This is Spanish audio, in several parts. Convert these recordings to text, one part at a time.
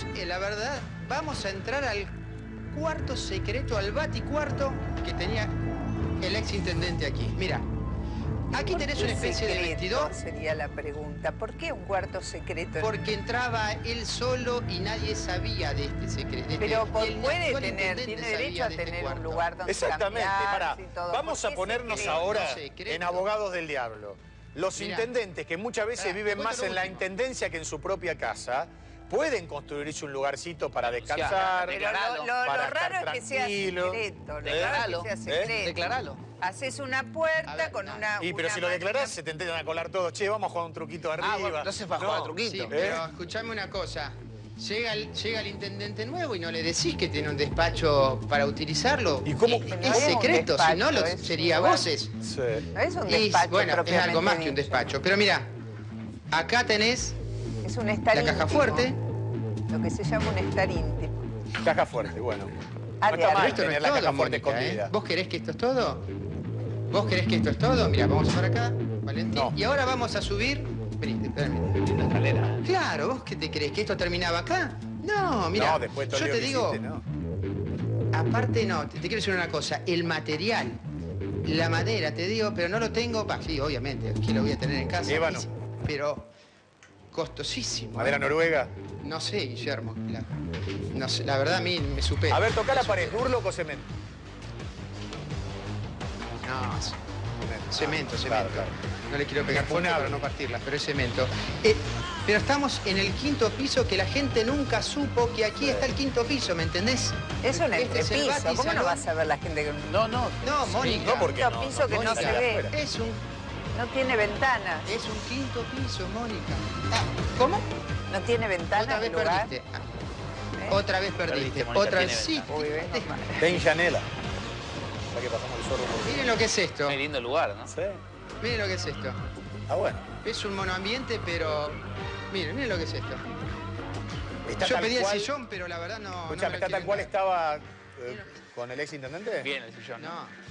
vamos, la verdad, vamos a entrar al cuarto secreto, al baticuarto que tenía el ex intendente aquí. Mira, aquí tenés una especie de vestidor. Sería la pregunta. ¿Por qué un cuarto secreto? Porque entraba él solo y nadie sabía de este secreto. Pero puede tener, tiene derecho a tener un lugar donde Exactamente, cambiarse y todo. vamos a ponernos ahora en abogados del diablo. Los intendentes, que muchas veces viven más en la intendencia que en su propia casa, pueden construirse un lugarcito para descansar, Pero para lo raro estar es que sea tranquilo. secreto. Declaralo. Declaralo. Haces una puerta con una... Pero si lo declarás, se te intentan a colar todos. Che, vamos a jugar un truquito arriba. Bueno, entonces va a jugar truquito. Sí, pero escuchame una cosa. Llega el intendente nuevo y no le decís que tiene un despacho para utilizarlo. ¿Y cómo? Es secreto, si no sería voces. Sí. No es un despacho Bueno, es algo más que dicho. un despacho. Pero mira, acá tenés Es un estar la caja íntimo, fuerte. lo que se llama un estar íntimo. Caja fuerte, bueno. Ah, No de está arriba. mal Esto no tener es la todo, caja fuerte Mónica, escondida. ¿Vos querés que esto es todo? ¿Vos querés que esto es todo? Mira, vamos para acá, Valentín. No. Y ahora vamos a subir. Venite, permíteme. Una escalera. Claro, ¿vos qué te crees? ¿Que esto terminaba acá? No, mira. No, después todo yo lo te que digo, hiciste, ¿no? aparte no, te quiero decir una cosa. El material, la madera, te digo, pero no lo tengo. Bah, sí, obviamente, aquí lo voy a tener en casa. Ébano. Pero costosísimo. Madera noruega. No sé, Guillermo. No sé, la verdad a mí me supera. A ver, toca la pared. ¿Durlock o cemento? No, cemento. Claro, claro. No le quiero pegar fuerte Infunable. para no partirlas, pero es cemento. Pero estamos en el quinto piso que la gente nunca supo que aquí está el quinto piso, ¿me entendés? Es un Este es el entrepiso. ¿Cómo no batisalón. vas a ver la gente que No, no. No, Mónica. No, porque Quinto piso que no Mónica, se de ve. afuera. Es un no tiene ventanas? quinto piso, Mónica. ¿Cómo? ¿No tiene ventanas Otra vez el lugar? perdiste. ¿Eh? Otra vez perdiste. Perdiste, Mónica, Otra vez tiene sí. Uy, ves, no mal. Ten Janela. Ya que pasamos el zorro por... Miren lo que es esto. Qué lindo lugar, ¿no? ¿Sí? Miren lo que es esto. Ah, bueno. Es un monoambiente, pero... Miren lo que es esto. Está Yo tal pedí cual- el sillón, pero la verdad no... Escuchame, no me lo ¿está tal quieren cual dar. estaba con el ex intendente? Bien el sillón. No.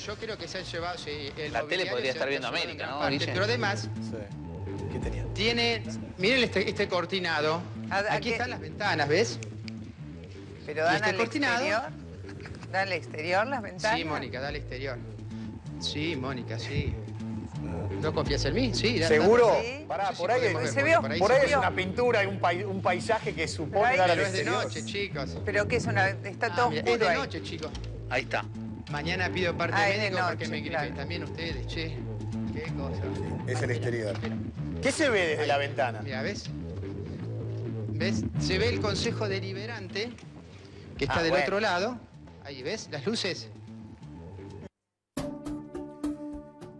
Yo creo que se han llevado... sí, el La tele mobiliario podría se estar ha viendo llevado América, en gran ¿no, parte, Guille? pero además Sí. ¿Qué tenía? tiene... Miren este cortinado. ¿A Aquí qué? están las ventanas, ¿ves? ¿Pero dan este al cortinado? exterior? ¿Dan al exterior las ventanas? Sí, Mónica, da al exterior. Sí, Mónica, sí. ¿No confías en mí? Sí, da. ¿Seguro? Sí. Pará, Sí, por ahí, podemos ver, se vio. por ahí por se ahí ve. es una pintura y un paisaje que supone ahí dar al Pero es de exterior. noche, chicos. ¿Pero qué es una...? Está todo Mira, oscuro es de ahí. noche, chicos. Ahí está. Mañana pido parte Ah, es de médico porque noche, me gripen claro. también ustedes, che. Qué cosa. Es el Mira, exterior. mira. ¿Qué se ve desde la ventana? Mira, ¿ves? ¿Ves? Se ve el consejo deliberante que está Ah, del bueno. otro lado. Ahí, ¿ves? Las luces.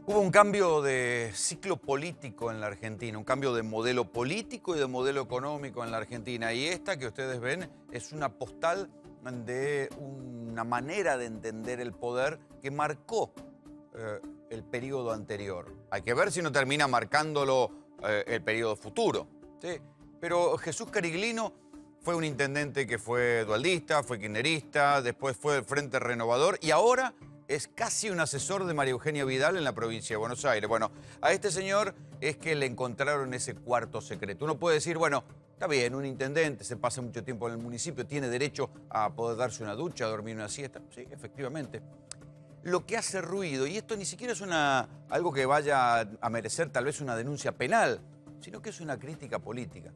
Hubo un cambio de ciclo político en la Argentina, un cambio de modelo político y de modelo económico en la Argentina. Y esta que ustedes ven es una postal de una manera de entender el poder que marcó el periodo anterior. Hay que ver si no termina marcándolo el periodo futuro, ¿sí? Pero Jesús Cariglino fue un intendente que fue dualdista, fue kirchnerista, después fue del Frente Renovador y ahora es casi un asesor de María Eugenia Vidal en la provincia de Buenos Aires. Bueno, a este señor es que le encontraron ese cuarto secreto. Uno puede decir, bueno, está bien, un intendente se pasa mucho tiempo en el municipio, tiene derecho a poder darse una ducha, a dormir una siesta. Sí, efectivamente. Lo que hace ruido, y esto ni siquiera es algo que vaya a merecer tal vez una denuncia penal, sino que es una crítica política.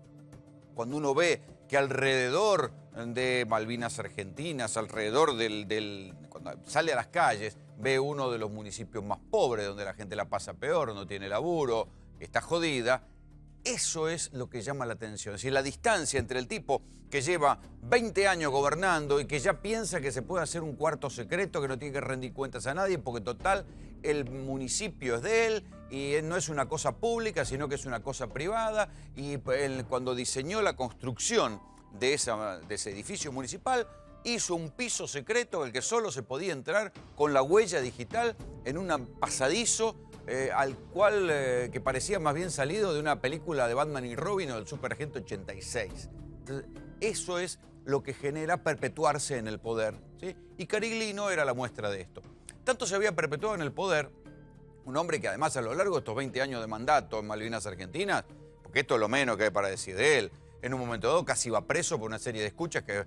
Cuando uno ve que alrededor de Malvinas Argentinas, alrededor cuando sale a las calles, ve uno de los municipios más pobres, donde la gente la pasa peor, no tiene laburo, está jodida, eso es lo que llama la atención. Es decir, la distancia entre el tipo que lleva 20 años gobernando y que ya piensa que se puede hacer un cuarto secreto, que no tiene que rendir cuentas a nadie, porque total, el municipio es de él y no es una cosa pública, sino que es una cosa privada. Y él, cuando diseñó la construcción de ese edificio municipal, hizo un piso secreto al que solo se podía entrar con la huella digital en un pasadizo al cual que parecía más bien salido de una película de Batman y Robin o del Superagente 86. Entonces, eso es lo que genera perpetuarse en el poder, ¿sí? Y Cariglino era la muestra de esto. Tanto se había perpetuado en el poder, un hombre que además a lo largo de estos 20 años de mandato en Malvinas Argentinas, porque esto es lo menos que hay para decir de él, en un momento dado casi va preso por una serie de escuchas que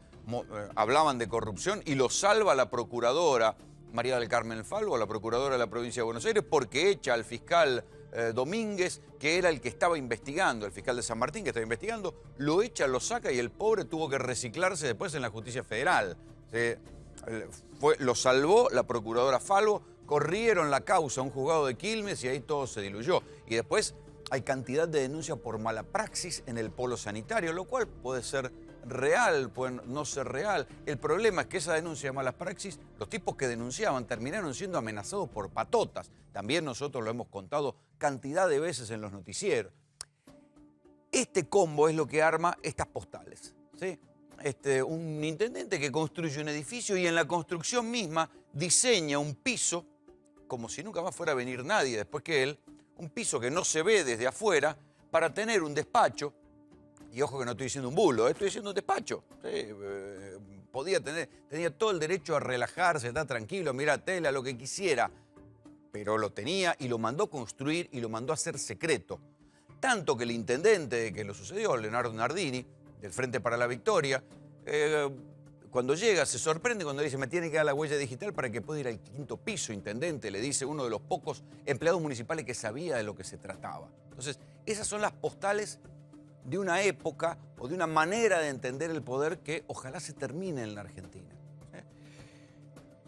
hablaban de corrupción y lo salva la procuradora María del Carmen Falvo, la procuradora de la provincia de Buenos Aires, porque echa al fiscal Domínguez, que era el que estaba investigando, el fiscal de San Martín que estaba investigando, lo echa, lo saca y el pobre tuvo que reciclarse después en la justicia federal. Lo salvó la procuradora Falvo, corrieron la causa a un juzgado de Quilmes y ahí todo se diluyó. Y después hay cantidad de denuncias por mala praxis en el polo sanitario, lo cual puede ser real, puede no ser real. El problema es que esa denuncia de malas praxis, los tipos que denunciaban terminaron siendo amenazados por patotas. También nosotros lo hemos contado cantidad de veces en los noticieros. Este combo es lo que arma estas postales, ¿sí? Un intendente que construye un edificio y en la construcción misma diseña un piso, como si nunca más fuera a venir nadie después que él, un piso que no se ve desde afuera, para tener un despacho. Y ojo que no estoy diciendo un bulo, estoy diciendo un despacho. Sí, tenía todo el derecho a relajarse, estar tranquilo, mirar tela, lo que quisiera. Pero lo tenía y lo mandó construir y lo mandó a hacer secreto. Tanto que el intendente que lo sucedió, Leonardo Nardini, del Frente para la Victoria, cuando llega se sorprende cuando le dice: me tiene que dar la huella digital para que pueda ir al 5.º piso, intendente, le dice uno de los pocos empleados municipales que sabía de lo que se trataba. Entonces, esas son las postales de una época o de una manera de entender el poder que ojalá se termine en la Argentina.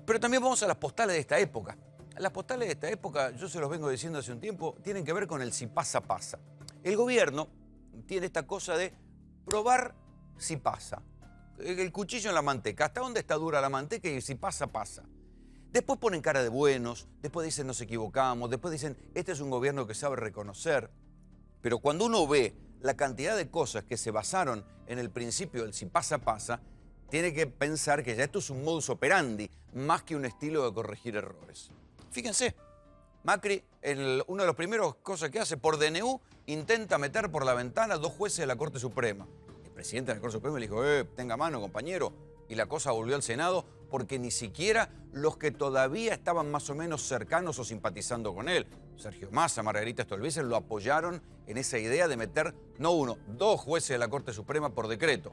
Pero también vamos a las postales de esta época. Las postales de esta época, yo se los vengo diciendo hace un tiempo, tienen que ver con el si pasa, pasa. El gobierno tiene esta cosa de probar si pasa. El cuchillo en la manteca, hasta dónde está dura la manteca y si pasa, pasa. Después ponen cara de buenos, después dicen nos equivocamos, después dicen este es un gobierno que sabe reconocer. Pero cuando uno ve la cantidad de cosas que se basaron en el principio del si pasa, pasa, tiene que pensar que ya esto es un modus operandi, más que un estilo de corregir errores. Fíjense, Macri, una de las primeras cosas que hace por DNU, intenta meter por la ventana 2 jueces de la Corte Suprema. El presidente de la Corte Suprema le dijo, tenga mano, compañero, y la cosa volvió al Senado porque ni siquiera los que todavía estaban más o menos cercanos o simpatizando con él, Sergio Massa, Margarita Stolbizer, lo apoyaron en esa idea de meter, no 1, 2 jueces de la Corte Suprema por decreto.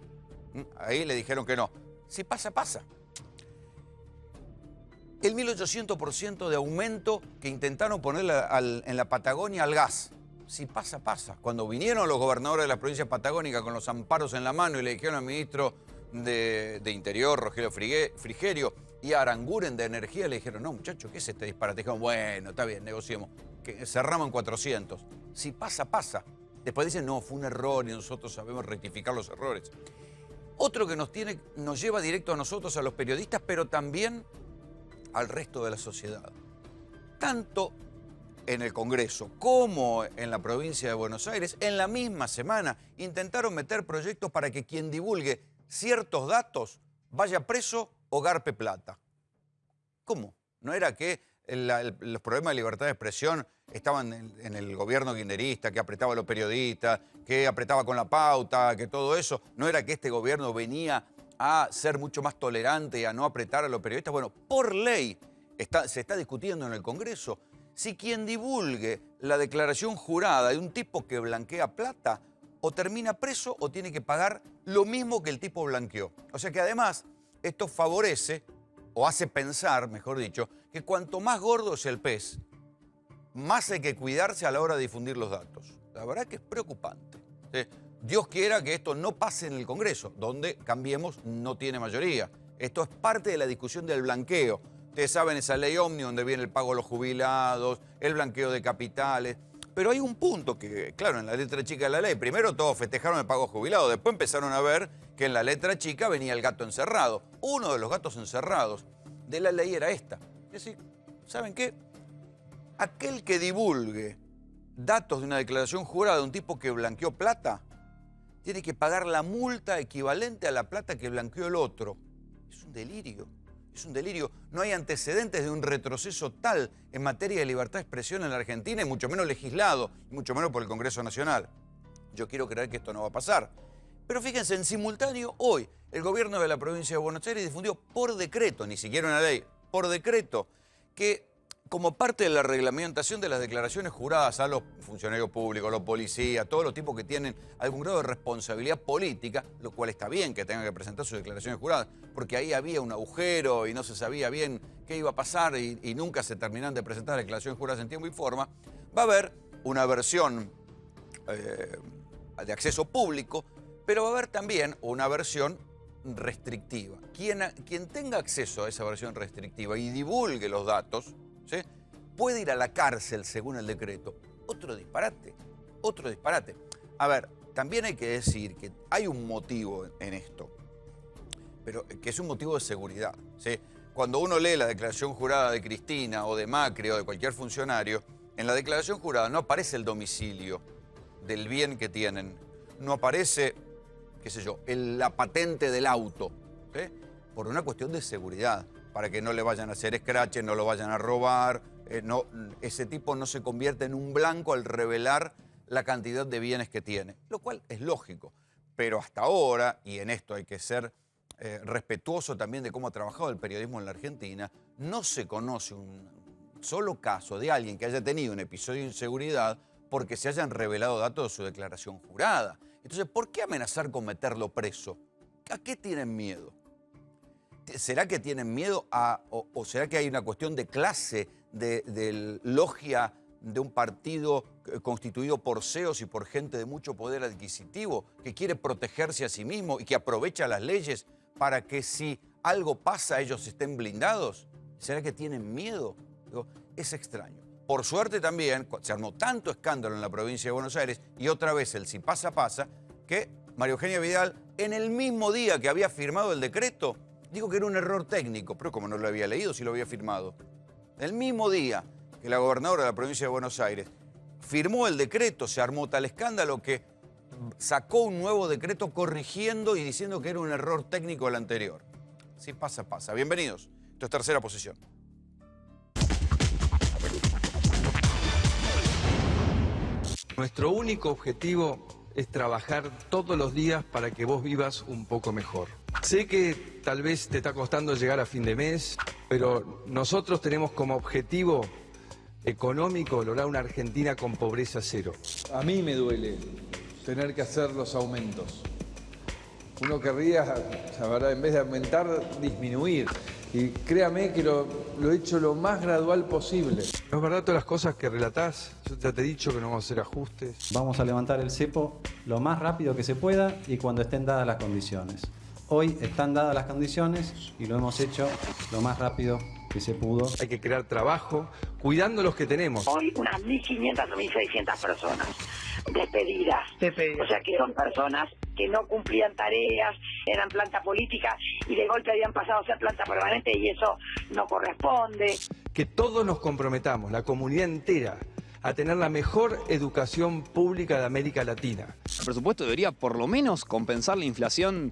Ahí le dijeron que no. Si pasa, pasa. El 1800% de aumento que intentaron ponerle en la Patagonia al gas. Si pasa, pasa. Cuando vinieron los gobernadores de la provincia patagónica con los amparos en la mano y le dijeron al ministro de Interior, Rogelio Frigerio, y a Aranguren de Energía, le dijeron, no, muchachos, ¿qué es este disparate? Dijeron, bueno, está bien, negociemos. Que cerramos en 400. Si pasa, pasa. Después dicen, no, fue un error y nosotros sabemos rectificar los errores. Otro que nos lleva directo a nosotros, a los periodistas, pero también al resto de la sociedad. Tanto en el Congreso como en la provincia de Buenos Aires, en la misma semana, intentaron meter proyectos para que quien divulgue ciertos datos vaya preso o garpe plata. ¿Cómo? ¿No era que los problemas de libertad de expresión estaban en el gobierno kirchnerista, que apretaba a los periodistas, que apretaba con la pauta, que todo eso? ¿No era que este gobierno venía a ser mucho más tolerante y a no apretar a los periodistas? Bueno, por ley se está discutiendo en el Congreso si quien divulgue la declaración jurada de un tipo que blanquea plata o termina preso o tiene que pagar lo mismo que el tipo blanqueó. O sea que además esto favorece o hace pensar, mejor dicho, que cuanto más gordo es el pez, más hay que cuidarse a la hora de difundir los datos. La verdad que es preocupante. Dios quiera que esto no pase en el Congreso, donde Cambiemos no tiene mayoría. Esto es parte de la discusión del blanqueo. Ustedes saben esa ley Omni donde viene el pago a los jubilados, el blanqueo de capitales. Pero hay un punto que, claro, en la letra chica de la ley, primero todos festejaron el pago a jubilados, después empezaron a ver que en la letra chica venía el gato encerrado. Uno de los gatos encerrados de la ley era esta. Es decir, ¿saben qué? Aquel que divulgue datos de una declaración jurada de un tipo que blanqueó plata, tiene que pagar la multa equivalente a la plata que blanqueó el otro. Es un delirio. Es un delirio. No hay antecedentes de un retroceso tal en materia de libertad de expresión en la Argentina, y mucho menos legislado, y mucho menos por el Congreso Nacional. Yo quiero creer que esto no va a pasar. Pero fíjense, en simultáneo, hoy, el gobierno de la provincia de Buenos Aires difundió por decreto, ni siquiera una ley, por decreto, que como parte de la reglamentación de las declaraciones juradas a los funcionarios públicos, los policías, todos los tipos que tienen algún grado de responsabilidad política, lo cual está bien que tengan que presentar sus declaraciones juradas, porque ahí había un agujero y no se sabía bien qué iba a pasar y nunca se terminaban de presentar declaraciones juradas en tiempo y forma. Va a haber una versión de acceso público, pero va a haber también una versión restrictiva. Quien tenga acceso a esa versión restrictiva y divulgue los datos, ¿sí?, puede ir a la cárcel según el decreto. Otro disparate, otro disparate. A ver, también hay que decir que hay un motivo en esto, pero que es un motivo de seguridad, ¿sí? Cuando uno lee la declaración jurada de Cristina o de Macri o de cualquier funcionario, en la declaración jurada no aparece el domicilio del bien que tienen, no aparece, qué sé yo, la patente del auto, ¿sí?, por una cuestión de seguridad, para que no le vayan a hacer escraches, no lo vayan a robar, ese tipo no se convierte en un blanco al revelar la cantidad de bienes que tiene, lo cual es lógico. Pero hasta ahora, y en esto hay que ser respetuoso también de cómo ha trabajado el periodismo en la Argentina, no se conoce un solo caso de alguien que haya tenido un episodio de inseguridad porque se hayan revelado datos de su declaración jurada. Entonces, ¿por qué amenazar con meterlo preso? ¿A qué tienen miedo? ¿Será que tienen miedo o será que hay una cuestión de clase, de logia de un partido constituido por CEOs y por gente de mucho poder adquisitivo que quiere protegerse a sí mismo y que aprovecha las leyes para que si algo pasa ellos estén blindados? ¿Será que tienen miedo? Digo, es extraño. Por suerte también se armó tanto escándalo en la provincia de Buenos Aires y otra vez el si pasa, pasa, que María Eugenia Vidal, en el mismo día que había firmado el decreto, dijo que era un error técnico, pero como no lo había leído, si lo había firmado. El mismo día que la gobernadora de la provincia de Buenos Aires firmó el decreto, se armó tal escándalo que sacó un nuevo decreto corrigiendo y diciendo que era un error técnico el anterior. Si pasa, pasa. Bienvenidos. Esto es Tercera Posición. Nuestro único objetivo es trabajar todos los días para que vos vivas un poco mejor. Sé que tal vez te está costando llegar a fin de mes, pero nosotros tenemos como objetivo económico lograr una Argentina con pobreza cero. A mí me duele tener que hacer los aumentos. Uno querría, la verdad, en vez de aumentar, disminuir. Y créame que lo he hecho lo más gradual posible. ¿No es verdad todas las cosas que relatás? Yo ya te he dicho que no vamos a hacer ajustes. Vamos a levantar el cepo lo más rápido que se pueda y cuando estén dadas las condiciones. Hoy están dadas las condiciones y lo hemos hecho lo más rápido que se pudo. Hay que crear trabajo, cuidando los que tenemos. Hoy unas 1.500 o 1.600 personas despedidas. O sea que son personas que no cumplían tareas, eran planta política y de golpe habían pasado a ser planta permanente y eso no corresponde. Que todos nos comprometamos, la comunidad entera, a tener la mejor educación pública de América Latina. El presupuesto debería por lo menos compensar la inflación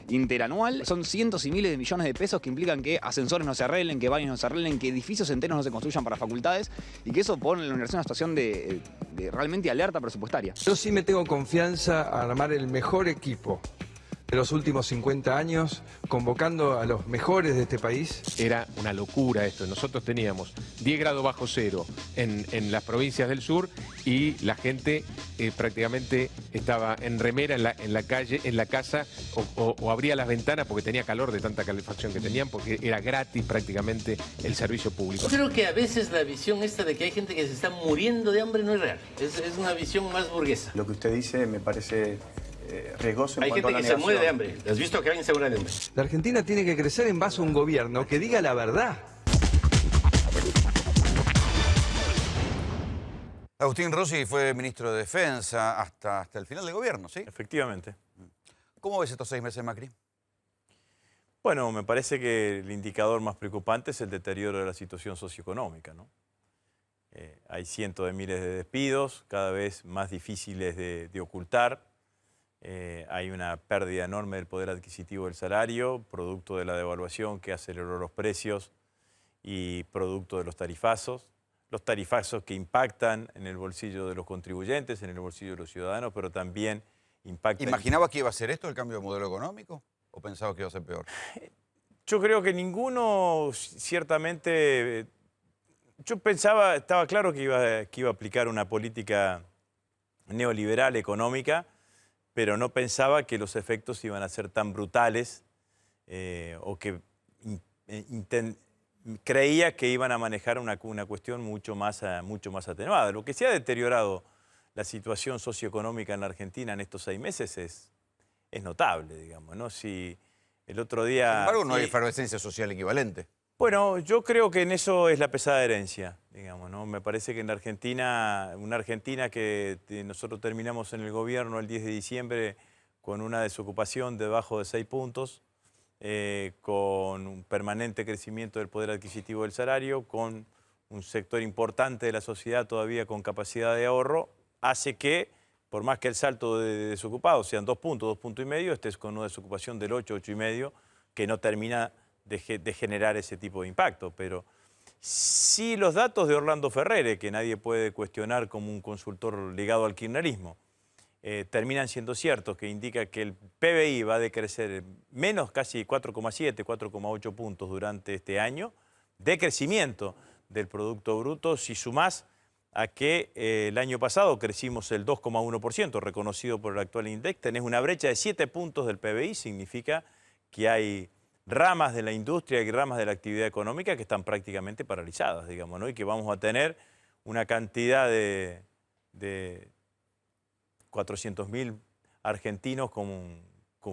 interanual. Son cientos y miles de millones de pesos que implican que ascensores no se arreglen, que baños no se arreglen, que edificios enteros no se construyan para facultades y que eso pone a la universidad en una situación de realmente alerta presupuestaria. Yo sí me tengo confianza a armar el mejor equipo de los últimos 50 años, convocando a los mejores de este país. Era una locura esto. Nosotros teníamos 10 grados bajo cero en las provincias del sur y la gente prácticamente estaba en remera en la calle, en la casa, o abría las ventanas porque tenía calor de tanta calefacción que tenían, porque era gratis prácticamente el servicio público. Yo creo que a veces la visión esta de que hay gente que se está muriendo de hambre no es real. Es una visión más burguesa. Lo que usted dice me parece riesgoso en cuanto a la negación. Hay gente que se muere de hambre. ¿Has visto que alguien se muere de hambre? La Argentina tiene que crecer en base a un gobierno que diga la verdad. Agustín Rossi fue ministro de Defensa hasta el final del gobierno, ¿sí? Efectivamente. ¿Cómo ves estos 6 meses, Macri? Bueno, me parece que el indicador más preocupante es el deterioro de la situación socioeconómica, ¿no? Hay cientos de miles de despidos, cada vez más difíciles de ocultar. Hay una pérdida enorme del poder adquisitivo del salario, producto de la devaluación que aceleró los precios y producto de los tarifazos que impactan en el bolsillo de los contribuyentes, en el bolsillo de los ciudadanos, pero también impactan... ¿Imaginabas que iba a ser esto, el cambio de modelo económico? ¿O pensabas que iba a ser peor? Yo creo que ninguno ciertamente yo pensaba, estaba claro que iba a aplicar una política neoliberal económica, pero no pensaba que los efectos iban a ser tan brutales o que creía que iban a manejar una cuestión mucho más atenuada. Lo que se ha deteriorado la situación socioeconómica en la Argentina en estos 6 meses es notable, digamos, ¿no? Si el otro día... Sin embargo, no hay efervescencia social equivalente. Bueno, yo creo que en eso es la pesada herencia, digamos, ¿no? Me parece que en la Argentina, una Argentina que nosotros terminamos en el gobierno el 10 de diciembre con una desocupación debajo de 6 puntos, con un permanente crecimiento del poder adquisitivo del salario, con un sector importante de la sociedad todavía con capacidad de ahorro, hace que, por más que el salto de desocupados sean 2 puntos, 2 puntos y medio, estés con una desocupación del 8, 8 y medio, que no termina de generar ese tipo de impacto. Pero sí los datos de Orlando Ferrere, que nadie puede cuestionar como un consultor ligado al kirchnerismo, terminan siendo ciertos, que indica que el PBI va a decrecer menos casi 4,7, 4,8 puntos durante este año, de crecimiento del Producto Bruto, si sumás a que el año pasado crecimos el 2,1%, reconocido por el actual INDEC, tenés una brecha de 7 puntos del PBI, significa que hay ramas de la industria y ramas de la actividad económica que están prácticamente paralizadas, digamos, ¿no? Y que vamos a tener una cantidad de 400.000 argentinos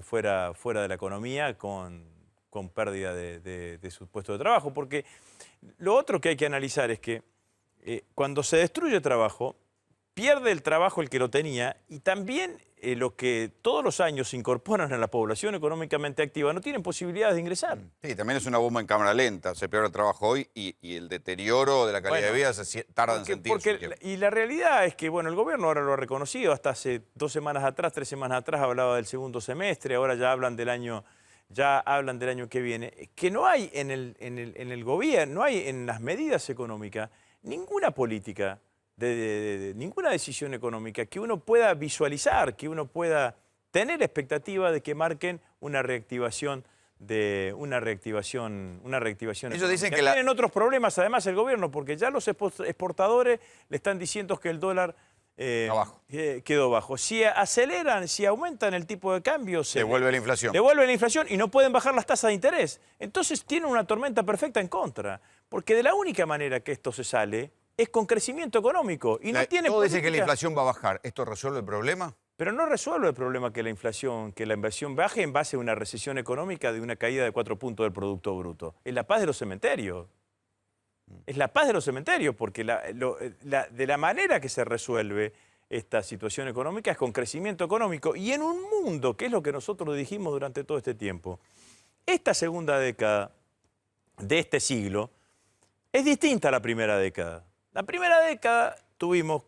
fuera de la economía, con pérdida de su puesto de trabajo. Porque lo otro que hay que analizar es que cuando se destruye trabajo, pierde el trabajo el que lo tenía, y también lo que todos los años se incorporan a la población económicamente activa no tienen posibilidades de ingresar. Sí, también es una bomba en cámara lenta. Se pierde el trabajo hoy y el deterioro de la calidad de vida tarda en sentirse. Y la realidad es que, bueno, el gobierno ahora lo ha reconocido. Hasta hace 2 semanas atrás, 3 semanas atrás hablaba del segundo semestre, ahora ya hablan del año que viene. Que no hay en el gobierno, no hay en las medidas económicas ninguna política, ninguna decisión económica que uno pueda visualizar, que uno pueda tener expectativa de que marquen una reactivación Ellos dicen que tienen otros problemas además el gobierno, porque ya los exportadores le están diciendo que el dólar quedó bajo. Si aceleran, si aumentan el tipo de cambio, se devuelve la inflación. Devuelve la inflación y no pueden bajar las tasas de interés. Entonces tienen una tormenta perfecta en contra, porque de la única manera que esto se sale es con crecimiento económico. Y no tiene todo dice que la inflación va a bajar. ¿Esto resuelve el problema? Pero no resuelve el problema que la inversión baje en base a una recesión económica de una caída de 4 puntos del Producto Bruto. Es la paz de los cementerios. Es la paz de los cementerios, porque de la manera que se resuelve esta situación económica es con crecimiento económico. Y en un mundo, que es lo que nosotros dijimos durante todo este tiempo, esta segunda década de este siglo es distinta a la primera década. La primera década tuvimos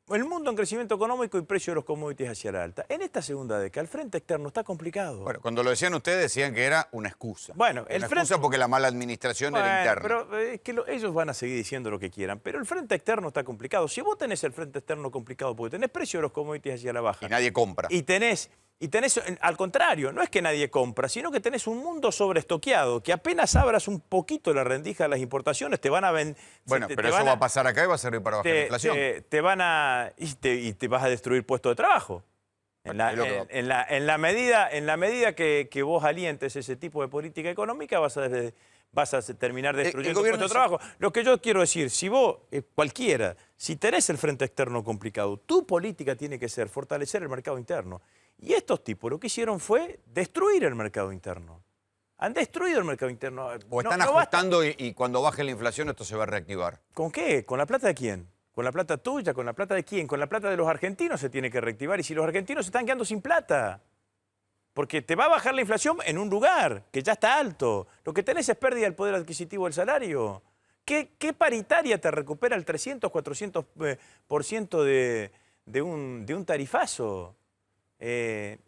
el mundo en crecimiento económico y precio de los commodities hacia la alta. En esta segunda década el frente externo está complicado. Bueno, cuando lo decían ustedes decían que era una excusa. Bueno, excusa porque la mala administración era interna. Pero es que ellos van a seguir diciendo lo que quieran, pero el frente externo está complicado. Si vos tenés el frente externo complicado porque tenés precio de los commodities hacia la baja. Y nadie compra. Y tenés, al contrario, no es que nadie compra, sino que tenés un mundo sobreestoqueado, que apenas abras un poquito la rendija de las importaciones, te van a vender... Bueno, pero eso va a pasar acá y va a servir para bajar la inflación. Y te vas a destruir puestos de trabajo. En la medida que vos alientes ese tipo de política económica, vas a terminar destruyendo puestos de trabajo. Lo que yo quiero decir, si vos, cualquiera, si tenés el frente externo complicado, tu política tiene que ser fortalecer el mercado interno. Y estos tipos lo que hicieron fue destruir el mercado interno. Han destruido el mercado interno. O están ajustando y cuando baje la inflación esto se va a reactivar. ¿Con qué? ¿Con la plata de quién? ¿Con la plata tuya? ¿Con la plata de quién? Con la plata de los argentinos se tiene que reactivar. Y si los argentinos se están quedando sin plata, porque te va a bajar la inflación en un lugar que ya está alto. Lo que tenés es pérdida del poder adquisitivo del salario. ¿Qué paritaria te recupera el 300, 400% de un tarifazo?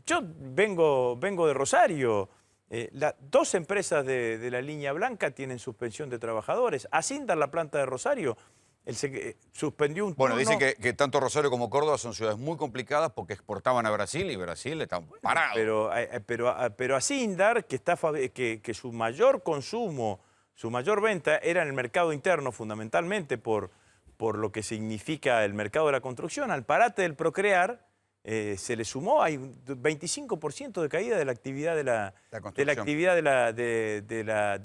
Yo vengo de Rosario. 2 empresas de la línea blanca tienen suspensión de trabajadores. Asindar, la planta de Rosario, suspendió un turno. Bueno, dicen que tanto Rosario como Córdoba son ciudades muy complicadas porque exportaban a Brasil y Brasil está parado. Pero Asindar, que su mayor consumo su mayor venta era en el mercado interno, fundamentalmente por lo que significa el mercado de la construcción. Al parate del Procrear se le sumó, hay un 25% de caída de la actividad de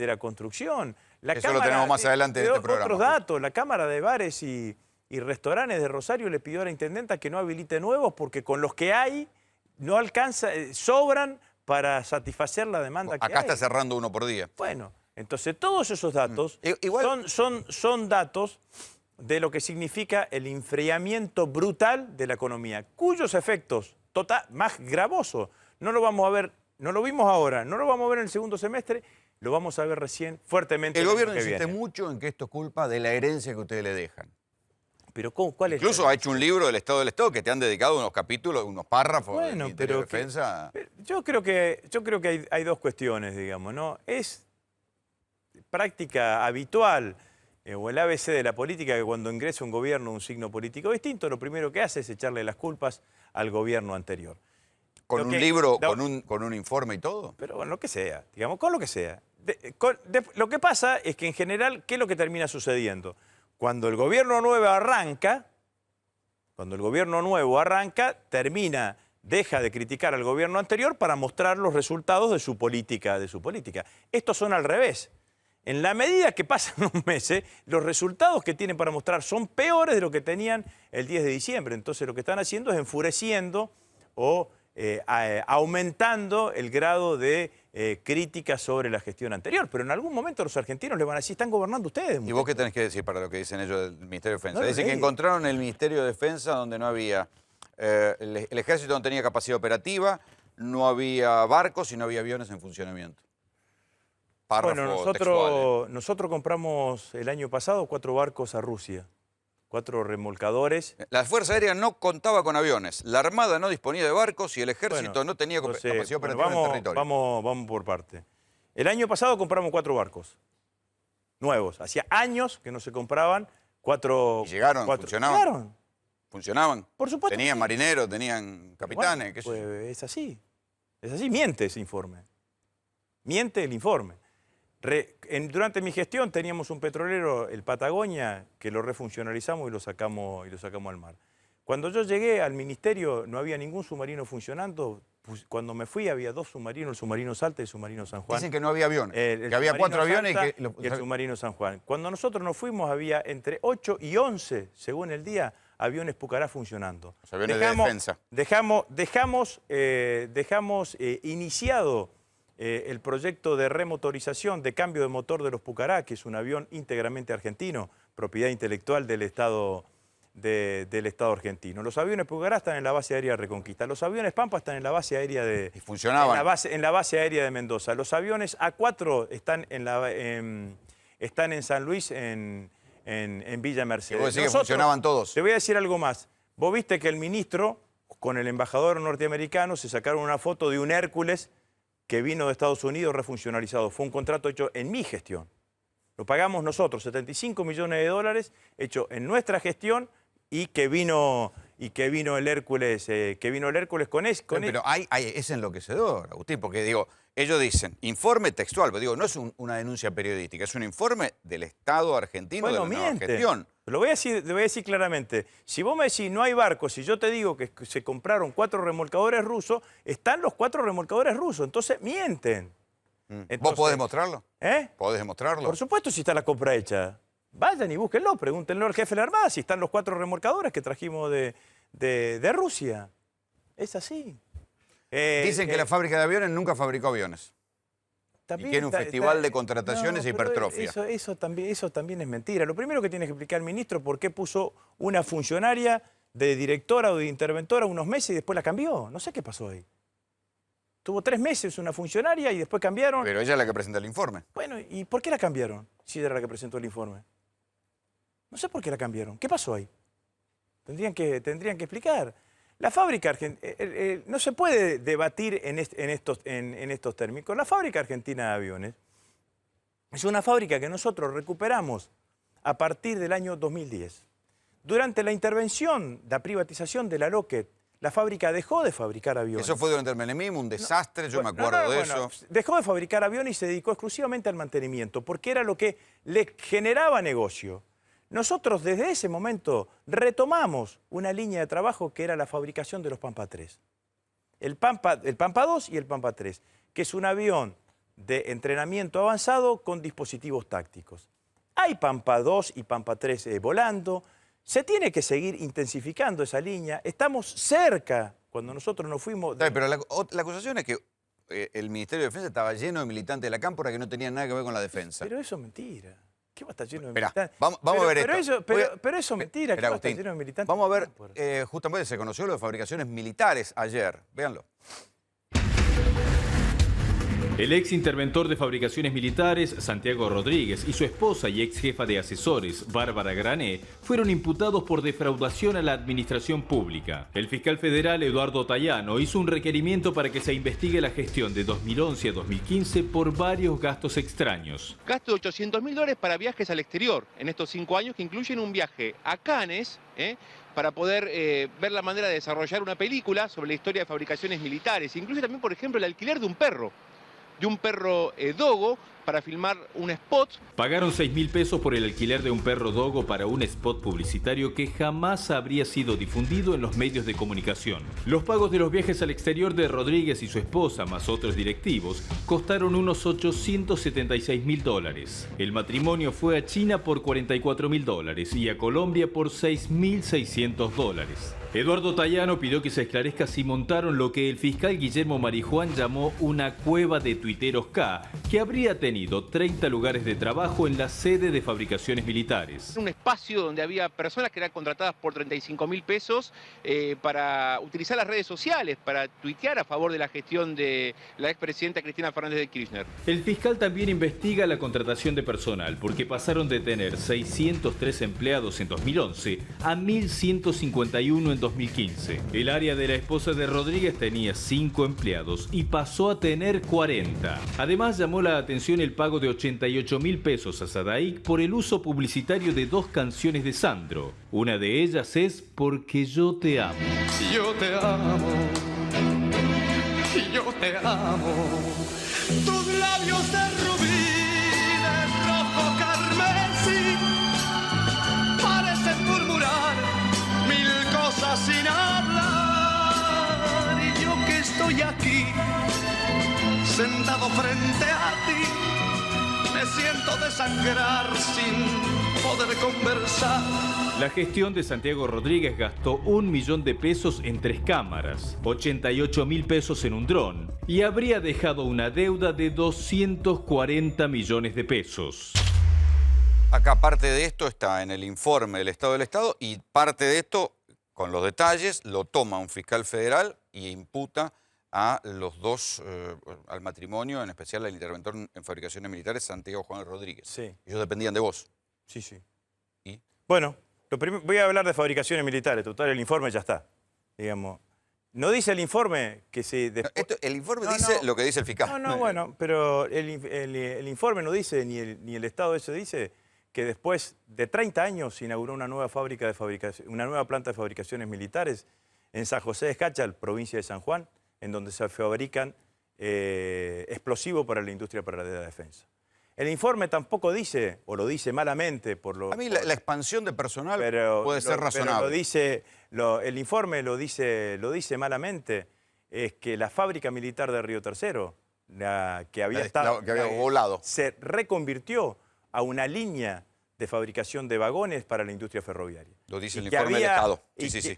la construcción. Eso lo tenemos más adelante de este programa. Otros datos, la Cámara de Bares y Restaurantes de Rosario le pidió a la intendenta que no habilite nuevos porque con los que hay no alcanza, sobran para satisfacer la demanda que hay. Acá está cerrando uno por día. Bueno, entonces todos esos datos son datos de lo que significa el enfriamiento brutal de la economía, cuyos efectos más gravosos no lo vamos a ver, no lo vimos ahora, no lo vamos a ver en el segundo semestre, lo vamos a ver recién fuertemente. El gobierno insiste mucho en que esto es culpa de la herencia que ustedes le dejan. Pero ¿cuál es? Incluso ha hecho un libro del Estado del Estado que te han dedicado unos capítulos, unos párrafos bueno, del Ministerio de Defensa. Yo creo que hay dos cuestiones, digamos, ¿no? Es práctica habitual o el ABC de la política que cuando ingresa un gobierno un signo político distinto, lo primero que hace es echarle las culpas al gobierno anterior. ¿Con un libro, con un informe y todo? Pero bueno, lo que sea, digamos, con lo que sea. Lo que pasa es que en general, ¿qué es lo que termina sucediendo? Cuando el gobierno nuevo arranca, deja de criticar al gobierno anterior para mostrar los resultados de su política. Estos son al revés. En la medida que pasan los meses, los resultados que tienen para mostrar son peores de lo que tenían el 10 de diciembre. Entonces lo que están haciendo es enfureciendo o aumentando el grado de crítica sobre la gestión anterior. Pero en algún momento los argentinos le van a decir, están gobernando ustedes. ¿Y vos qué tenés que decir para lo que dicen ellos del Ministerio de Defensa? Dicen que encontraron el Ministerio de Defensa donde no había... el ejército no tenía capacidad operativa, no había barcos y no había aviones en funcionamiento. Bueno, nosotros compramos el año pasado 4 barcos a Rusia, 4 remolcadores. La Fuerza Aérea no contaba con aviones, la Armada no disponía de barcos y el Ejército no tenía capacidad operativa en el territorio. Vamos por parte. El año pasado compramos 4 barcos nuevos. Hacía años que no se compraban 4... ¿Y llegaron? ¿Funcionaban? Llegaron. ¿Funcionaban? Por supuesto. ¿Tenían marineros, tenían capitanes? Bueno, pues es así. Es así. Miente ese informe. Miente el informe. Durante mi gestión teníamos un petrolero, el Patagonia, que lo refuncionalizamos y lo sacamos al mar. Cuando yo llegué al ministerio no había ningún submarino funcionando. Cuando me fui había 2 submarinos, el submarino Salta y el submarino San Juan. Dicen que no había aviones, que había 4 aviones y el submarino San Juan. Cuando nosotros nos fuimos había entre 8 y 11, según el día, aviones Pucará funcionando. Los aviones de defensa. Dejamos iniciado el proyecto de remotorización, de cambio de motor de los Pucará, que es un avión íntegramente argentino, propiedad intelectual del Estado argentino. Los aviones Pucará están en la base aérea de Reconquista. Los aviones Pampa están en la base aérea de... Y funcionaban. En la base aérea de Mendoza. Los aviones A4 están en San Luis, en Villa Mercedes. ¿Vos decís que funcionaban todos? Te voy a decir algo más. Vos viste que el ministro, con el embajador norteamericano, se sacaron una foto de un Hércules que vino de Estados Unidos refuncionalizado. Fue un contrato hecho en mi gestión. Lo pagamos nosotros, 75 millones de dólares, hecho en nuestra gestión y que vino el Hércules, Pero es enloquecedor, Agustín, porque digo, ellos dicen, informe textual, pero digo, no es una denuncia periodística, es un informe del Estado argentino de la nueva gestión. Lo voy a decir claramente. Si vos me decís no hay barcos, si yo te digo que se compraron 4 remolcadores rusos, están los 4 remolcadores rusos, entonces mienten. Entonces, ¿vos podés demostrarlo? ¿Podés demostrarlo? Por supuesto, si está la compra hecha. Vayan y búsquenlo, pregúntenlo al jefe de la Armada si están los 4 remolcadores que trajimos de Rusia. Es así. Dicen que la fábrica de aviones nunca fabricó aviones. Y que era un festival de contrataciones e hipertrofia. Eso también es mentira. Lo primero que tiene que explicar el ministro por qué puso una funcionaria de directora o de interventora unos meses y después la cambió. No sé qué pasó ahí. Tuvo 3 meses una funcionaria y después cambiaron. Pero ella es la que presenta el informe. Bueno, ¿y por qué la cambiaron? Si ella era la que presentó el informe. No sé por qué la cambiaron. ¿Qué pasó ahí? Tendrían que explicar. La fábrica argentina, no se puede debatir en estos términos. La fábrica argentina de aviones es una fábrica que nosotros recuperamos a partir del año 2010. Durante la intervención, la privatización de la Lockheed, la fábrica dejó de fabricar aviones. Eso fue durante el menemismo, un desastre, yo me acuerdo de eso. Dejó de fabricar aviones y se dedicó exclusivamente al mantenimiento, porque era lo que le generaba negocio. Nosotros desde ese momento retomamos una línea de trabajo que era la fabricación de los Pampa 3. El Pampa 2 y el Pampa 3, que es un avión de entrenamiento avanzado con dispositivos tácticos. Hay Pampa 2 y Pampa 3 volando. Se tiene que seguir intensificando esa línea. Estamos cerca, cuando nosotros nos fuimos... Pero la acusación es que el Ministerio de Defensa estaba lleno de militantes de la cámpora que no tenían nada que ver con la defensa. Pero eso es mentira. ¿Qué va a estar lleno de Esperá, militantes? vamos a ver pero esto. Pero eso es mentira. ¿Qué va a estar lleno de militantes? Vamos a ver, justamente se conoció lo de fabricaciones militares ayer. Véanlo. El ex interventor de fabricaciones militares, Santiago Rodríguez, y su esposa y ex jefa de asesores, Bárbara Grané, fueron imputados por defraudación a la administración pública. El fiscal federal, Eduardo Tayano, hizo un requerimiento para que se investigue la gestión de 2011 a 2015 por varios gastos extraños. Gasto de $800.000 para viajes al exterior en estos 5 años, que incluyen un viaje a Cannes, para poder ver la manera de desarrollar una película sobre la historia de fabricaciones militares. Incluye también, por ejemplo, el alquiler de un perro dogo, para filmar un spot. Pagaron 6.000 pesos por el alquiler de un perro dogo para un spot publicitario que jamás habría sido difundido en los medios de comunicación. Los pagos de los viajes al exterior de Rodríguez y su esposa, más otros directivos, costaron unos $876.000. El matrimonio fue a China por $44.000 y a Colombia por $6.600. Eduardo Tayano pidió que se esclarezca si montaron lo que el fiscal Guillermo Marijuán llamó una cueva de tuiteros K, que habría tenido 30 lugares de trabajo en la sede de fabricaciones militares. Un espacio donde había personas que eran contratadas por 35.000 pesos para utilizar las redes sociales, para tuitear a favor de la gestión de la expresidenta Cristina Fernández de Kirchner. El fiscal también investiga la contratación de personal, porque pasaron de tener 603 empleados en 2011 a 1.151 en 2015. El área de la esposa de Rodríguez tenía 5 empleados y pasó a tener 40. Además, llamó la atención el pago de 88.000 pesos a Sadaic por el uso publicitario de 2 canciones de Sandro. Una de ellas es Porque yo te amo. Yo te amo, yo te amo. Tus labios de rubí, de rojo carmesí, parecen murmurar 1000 cosas sin hablar. Y yo que estoy aquí, sentado frente a ti, me siento desangrar sin poder conversar. La gestión de Santiago Rodríguez gastó $1 millón en 3 cámaras, 88.000 pesos en un dron y habría dejado una deuda de 240 millones de pesos. Acá parte de esto está en el informe del Estado del Estado y parte de esto, con los detalles, lo toma un fiscal federal y imputa a los dos, al matrimonio, en especial al interventor en fabricaciones militares, Santiago Juan Rodríguez. Sí. Ellos dependían de vos. Sí, sí. ¿Y? Bueno, voy a hablar de fabricaciones militares. Total, el informe ya está. Digamos, no dice el informe que si... El informe dice lo que dice el fiscal. Bueno, pero el informe no dice, ni el Estado eso dice, que después de 30 años se inauguró una nueva fábrica de fabricación, una nueva planta de fabricaciones militares en San José de Escachal, provincia de San Juan, en donde se fabrican explosivos para la industria para la defensa. El informe tampoco dice, o lo dice malamente por lo... A mí la expansión de personal puede ser Pero razonable. el informe lo dice malamente, es que la fábrica militar de Río Tercero, que había volado, se reconvirtió a una línea de fabricación de vagones para la industria ferroviaria. Lo dice el informe del Estado. Sí.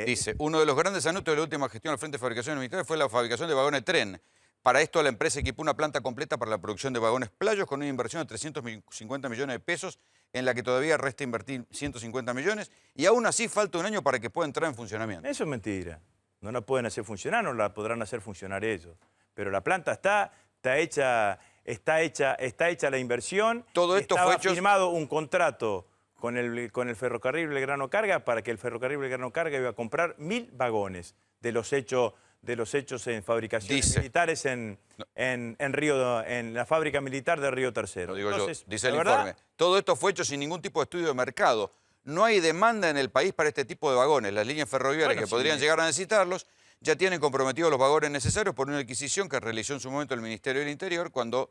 Dice, uno de los grandes anuncios de la última gestión al Frente de Fabricaciones Militares fue la fabricación de vagones tren. Para esto la empresa equipó una planta completa para la producción de vagones playos con una inversión de 350 millones de pesos, en la que todavía resta invertir 150 millones, y aún así falta un año para que pueda entrar en funcionamiento. Eso es mentira. No la pueden hacer funcionar, no la podrán hacer funcionar ellos. Pero la planta está hecha la inversión. Todo esto estaba fue hecho... firmado un contrato con el ferrocarril Belgrano Carga para que el ferrocarril Belgrano Carga iba a comprar 1000 vagones de los hechos en fabricaciones militares en la fábrica militar de Río Tercero. Dice el informe. Todo esto fue hecho sin ningún tipo de estudio de mercado. no hay demanda en el país para este tipo de vagones. Las líneas ferroviarias que podrían llegar a necesitarlos ya tienen comprometidos los vagones necesarios por una adquisición que realizó en su momento el Ministerio del Interior cuando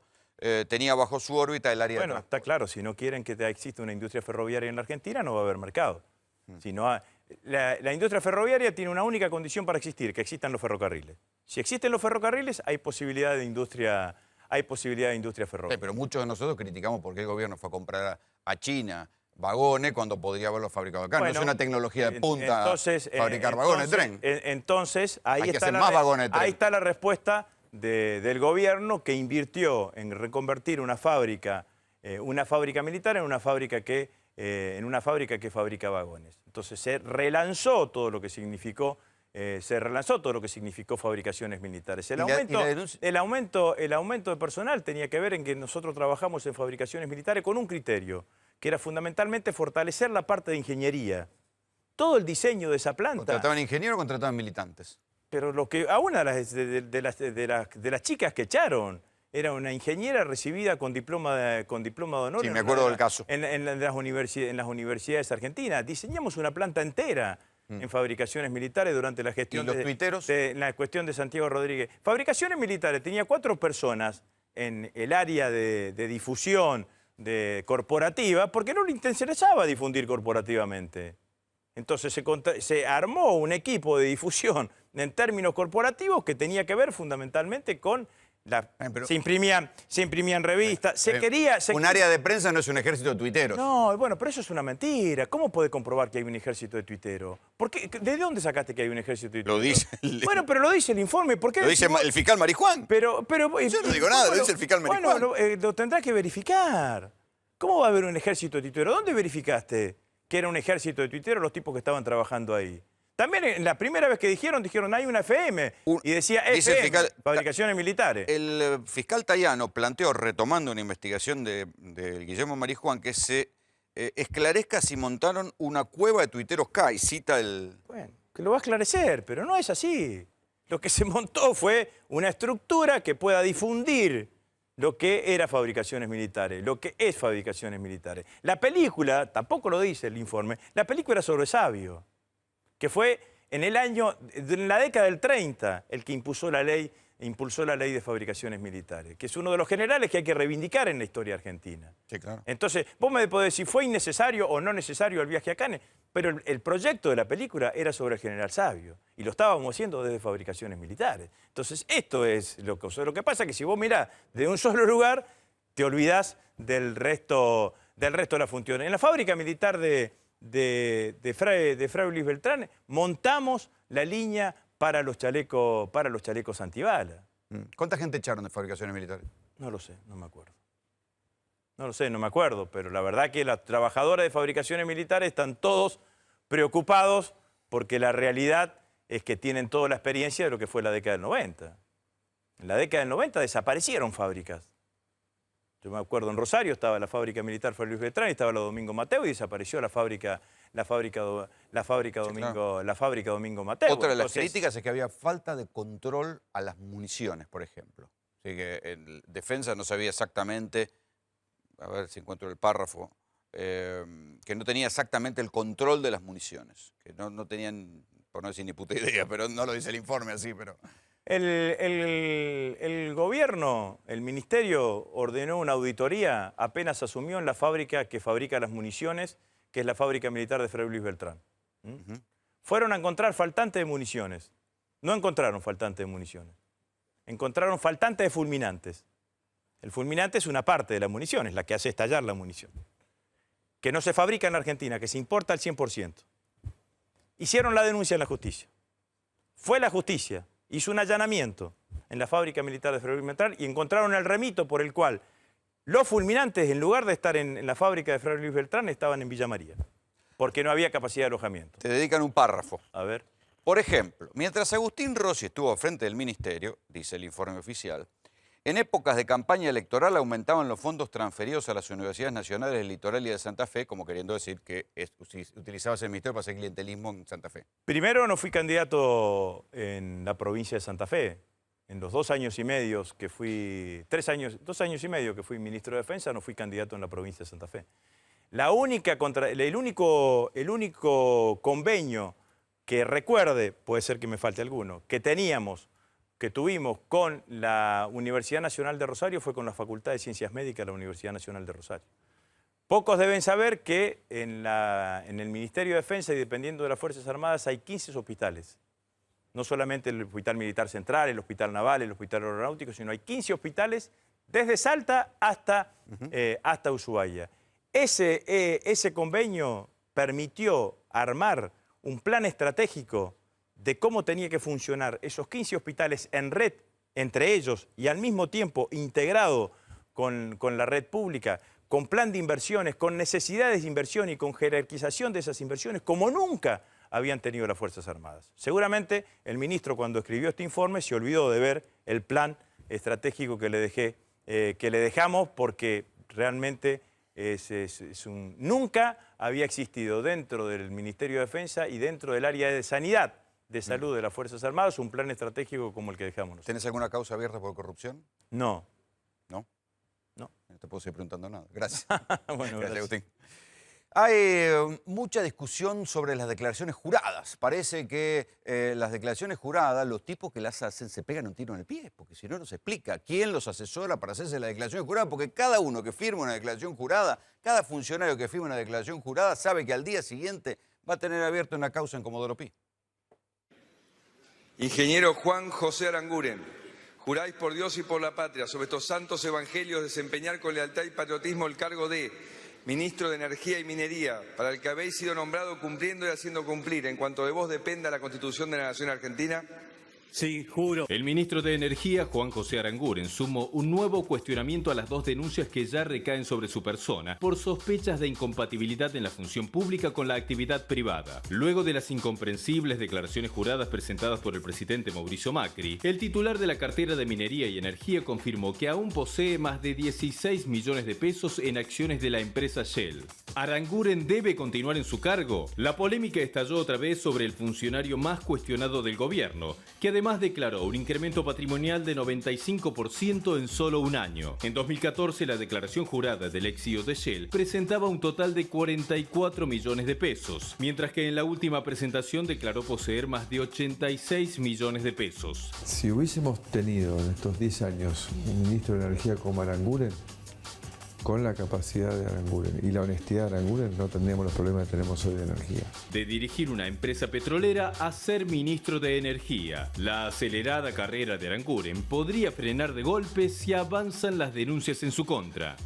tenía bajo su órbita el área de transporte. Está claro, si no quieren que exista una industria ferroviaria en la Argentina, no va a haber mercado. Si no la industria ferroviaria tiene una única condición para existir, que existan los ferrocarriles. Si existen los ferrocarriles, hay posibilidad de industria ferroviaria. Pero muchos de nosotros criticamos por qué el gobierno fue a comprar a China vagones cuando podría haberlos fabricado acá. Bueno, no es una tecnología de punta fabricar vagones de tren. Entonces, ahí está la respuesta del gobierno, que invirtió en reconvertir una fábrica militar en una fábrica que fabrica vagones. Entonces se relanzó todo lo que significó fabricaciones militares. El aumento de personal tenía que ver en que nosotros trabajamos en fabricaciones militares con un criterio, que era fundamentalmente fortalecer la parte de ingeniería. Todo el diseño de esa planta. ¿Contrataban ingenieros o contrataban militantes? Pero a una de las chicas que echaron era una ingeniera recibida con diploma de honor. Sí, me acuerdo del caso. En las universidades argentinas. Diseñamos una planta entera en fabricaciones militares durante la gestión la cuestión de Santiago Rodríguez. Fabricaciones militares tenía 4 personas en el área de difusión corporativa porque no le interesaba difundir corporativamente. Entonces se armó un equipo de difusión en términos corporativos que tenía que ver fundamentalmente con se imprimían revistas, un área de prensa no es un ejército de tuiteros. No, bueno, pero eso es una mentira. ¿Cómo puede comprobar que hay un ejército de tuiteros? ¿De dónde sacaste que hay un ejército de tuiteros? Lo dice Bueno, pero lo dice el informe. ¿Por qué lo dice el fiscal Marijuán? Yo no digo nada, lo dice el fiscal Marijuán. Bueno, lo tendrá que verificar. ¿Cómo va a haber un ejército de tuiteros? ¿Dónde verificaste que era un ejército de tuiteros los tipos que estaban trabajando ahí? También la primera vez que dijeron hay una FM y decía FM, fabricaciones militares. El fiscal Tayano planteó, retomando una investigación de Guillermo Marijuán, que se esclarezca si montaron una cueva de tuiteros K, y cita el... Bueno, que lo va a esclarecer, pero no es así. Lo que se montó fue una estructura que pueda difundir lo que era fabricaciones militares, lo que es fabricaciones militares. La película, tampoco lo dice el informe, la película era sobre Sabio, que fue en la década del 30 el que impulsó la ley de fabricaciones militares, que es uno de los generales que hay que reivindicar en la historia argentina. Sí, claro. Entonces, vos me podés decir, ¿fue innecesario o no necesario el viaje a Cannes? Pero el proyecto de la película era sobre el general Sabio, y lo estábamos haciendo desde fabricaciones militares. Entonces, esto es lo que pasa, que si vos mirás de un solo lugar, te olvidás del resto de la función. En la fábrica militar de Fray Luis Beltrán montamos la línea para los chalecos antibala. ¿Cuánta gente echaron de fabricaciones militares? No lo sé, no me acuerdo. No me acuerdo, pero la verdad que las trabajadoras de fabricaciones militares están todos preocupados porque la realidad es que tienen toda la experiencia de lo que fue la década del 90. En la década del 90 desaparecieron fábricas. Yo me acuerdo, en Rosario estaba la fábrica militar Fray Luis Beltrán, estaba la Domingo Mateo y desapareció la fábrica Domingo Mateo. Otra de las críticas es que había falta de control a las municiones, por ejemplo. Así que el defensa no sabía exactamente, a ver si encuentro el párrafo, que no tenía exactamente el control de las municiones, que no tenían, por no decir ni puta idea, pero no lo dice el informe así, pero... El gobierno, el ministerio, ordenó una auditoría apenas asumió en la fábrica que fabrica las municiones, que es la fábrica militar de Fray Luis Beltrán. Fueron a encontrar faltantes de municiones. No encontraron faltantes de municiones. Encontraron faltantes de fulminantes. El fulminante es una parte de la munición, es la que hace estallar la munición. Que no se fabrica en la Argentina, que se importa al 100%. Hicieron la denuncia en la justicia. Fue la justicia. Hizo un allanamiento en la fábrica militar de Fray Luis Beltrán y encontraron el remito por el cual los fulminantes, en lugar de estar en la fábrica de Fray Luis Beltrán, estaban en Villa María, porque no había capacidad de alojamiento. Te dedican un párrafo. A ver. Por ejemplo, mientras Agustín Rossi estuvo al frente del ministerio, dice el informe oficial, en épocas de campaña electoral aumentaban los fondos transferidos a las universidades nacionales del Litoral y de Santa Fe, como queriendo decir que utilizabas el ministerio para hacer clientelismo en Santa Fe. Primero no fui candidato en la provincia de Santa Fe. En los 2 años y medio que fui, 2 años y medio que fui ministro de Defensa, no fui candidato en la provincia de Santa Fe. el único convenio que recuerde, puede ser que me falte alguno, que tuvimos con la Universidad Nacional de Rosario fue con la Facultad de Ciencias Médicas de la Universidad Nacional de Rosario. Pocos deben saber que en el Ministerio de Defensa y dependiendo de las Fuerzas Armadas hay 15 hospitales. No solamente el Hospital Militar Central, el Hospital Naval, el Hospital Aeronáutico, sino hay 15 hospitales desde Salta hasta Ushuaia. Ese convenio permitió armar un plan estratégico de cómo tenía que funcionar esos 15 hospitales en red entre ellos y al mismo tiempo integrado con la red pública, con plan de inversiones, con necesidades de inversión y con jerarquización de esas inversiones, como nunca habían tenido las Fuerzas Armadas. Seguramente el ministro cuando escribió este informe se olvidó de ver el plan estratégico que le dejamos porque realmente nunca había existido dentro del Ministerio de Defensa y dentro del área de sanidad de salud de las Fuerzas Armadas un plan estratégico como el que dejamos nosotros. ¿Tenés alguna causa abierta por corrupción? No. ¿No? No. No te puedo seguir preguntando nada. Gracias. Bueno, gracias, gracias. Agustín. Hay mucha discusión sobre las declaraciones juradas. Parece que las declaraciones juradas, los tipos que las hacen se pegan un tiro en el pie, porque si no, no se explica quién los asesora para hacerse la declaración jurada, porque cada uno que firma una declaración jurada, cada funcionario que firma una declaración jurada sabe que al día siguiente va a tener abierta una causa en Comodoro Pi. Ingeniero Juan José Aranguren, juráis por Dios y por la patria sobre estos santos evangelios desempeñar con lealtad y patriotismo el cargo de Ministro de Energía y Minería, para el que habéis sido nombrado cumpliendo y haciendo cumplir, en cuanto de vos dependa la Constitución de la Nación Argentina. Sí, juro. El ministro de Energía, Juan José Aranguren, sumó un nuevo cuestionamiento a las dos denuncias que ya recaen sobre su persona por sospechas de incompatibilidad en la función pública con la actividad privada. Luego de las incomprensibles declaraciones juradas presentadas por el presidente Mauricio Macri, el titular de la cartera de Minería y Energía confirmó que aún posee más de 16 millones de pesos en acciones de la empresa Shell. ¿Aranguren debe continuar en su cargo? La polémica estalló otra vez sobre el funcionario más cuestionado del gobierno, que además declaró un incremento patrimonial de 95% en solo un año. En 2014, la declaración jurada del ex CEO de Shell presentaba un total de 44 millones de pesos, mientras que en la última presentación declaró poseer más de 86 millones de pesos. Si hubiésemos tenido en estos 10 años un ministro de Energía como Aranguren, con la capacidad de Aranguren y la honestidad de Aranguren, no tendríamos los problemas que tenemos hoy de energía. De dirigir una empresa petrolera a ser ministro de Energía. La acelerada carrera de Aranguren podría frenar de golpe si avanzan las denuncias en su contra.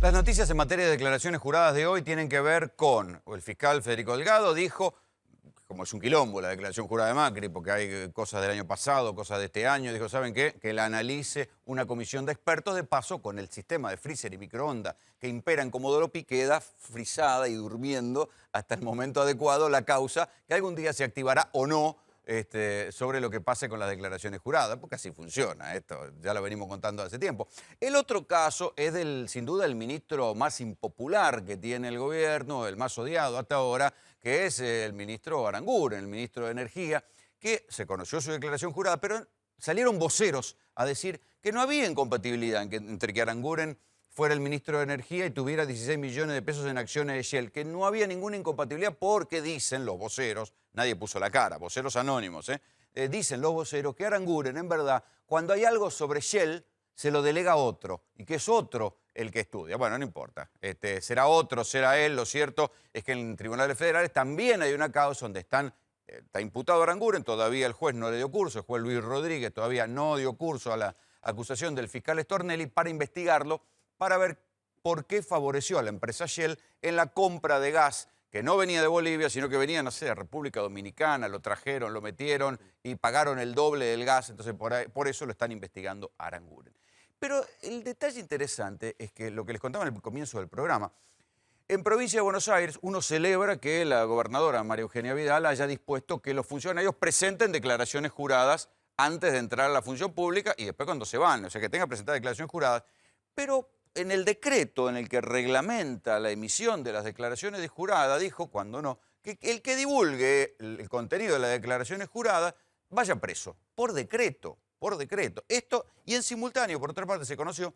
Las noticias en materia de declaraciones juradas de hoy tienen que ver con, el fiscal Federico Delgado dijo, como es un quilombo la declaración jurada de Macri, porque hay cosas del año pasado, cosas de este año, dijo, ¿saben qué? Que la analice una comisión de expertos. De paso, con el sistema de freezer y microondas que impera en Comodoro Pi, queda frisada y durmiendo hasta el momento adecuado la causa que algún día se activará o no sobre lo que pase con las declaraciones juradas, porque así funciona, esto ya lo venimos contando hace tiempo. El otro caso es sin duda el ministro más impopular que tiene el gobierno, el más odiado hasta ahora, que es el ministro Aranguren, el ministro de Energía, que se conoció su declaración jurada, pero salieron voceros a decir que no había incompatibilidad entre que Aranguren fuera el ministro de Energía y tuviera 16 millones de pesos en acciones de Shell, que no había ninguna incompatibilidad porque dicen los voceros, nadie puso la cara, voceros anónimos, dicen los voceros que Aranguren, en verdad, cuando hay algo sobre Shell, se lo delega a otro, y que es otro el que estudia. Bueno, no importa, será otro, será él. Lo cierto es que en tribunales federales también hay una causa donde está imputado Aranguren, todavía el juez no le dio curso, el juez Luis Rodríguez todavía no dio curso a la acusación del fiscal Stornelli para investigarlo, para ver por qué favoreció a la empresa Shell en la compra de gas que no venía de Bolivia, sino que venía, no sé, de República Dominicana, lo trajeron, lo metieron y pagaron el doble del gas, entonces por eso lo están investigando a Aranguren. Pero el detalle interesante es que lo que les contaba en el comienzo del programa, en provincia de Buenos Aires uno celebra que la gobernadora María Eugenia Vidal haya dispuesto que los funcionarios presenten declaraciones juradas antes de entrar a la función pública y después cuando se van, o sea que tengan presentadas declaraciones juradas, pero en el decreto en el que reglamenta la emisión de las declaraciones de jurada, dijo, cuando no, que el que divulgue el contenido de las declaraciones juradas vaya preso, por decreto, por decreto. Esto, y en simultáneo, por otra parte, se conoció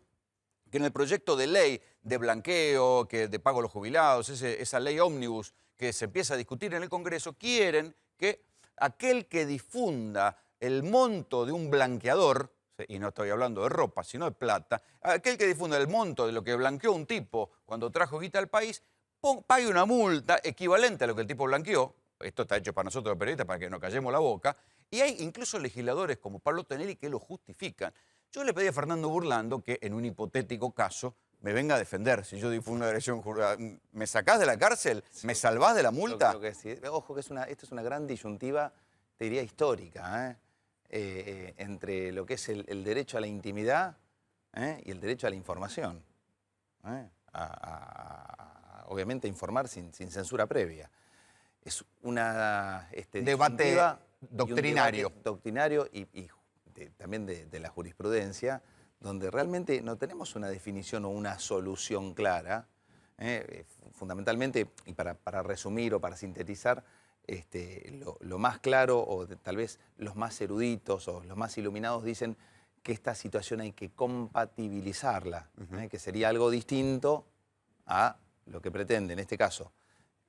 que en el proyecto de ley de blanqueo, de pago a los jubilados, esa ley ómnibus que se empieza a discutir en el Congreso, quieren que aquel que difunda el monto de un blanqueador, y no estoy hablando de ropa, sino de plata, aquel que difunda el monto de lo que blanqueó un tipo cuando trajo guita al país, pague una multa equivalente a lo que el tipo blanqueó. Esto está hecho para nosotros los periodistas, para que nos callemos la boca. Y hay incluso legisladores como Pablo Tonelli que lo justifican. Yo le pedí a Fernando Burlando que en un hipotético caso me venga a defender. Si yo difundo una agresión jurada, ¿me sacás de la cárcel? ¿Me salvás de la multa? Yo creo que sí. Ojo que esta es una gran disyuntiva, te diría histórica, entre lo que es el derecho a la intimidad y el derecho a la información. Obviamente informar sin censura previa. Es una debate doctrinario. Doctrinario y también de la jurisprudencia, donde realmente no tenemos una definición o una solución clara. Fundamentalmente, y para resumir o para sintetizar, lo más claro o tal vez los más eruditos o los más iluminados dicen que esta situación hay que compatibilizarla, que sería algo distinto a lo que pretende, en este caso,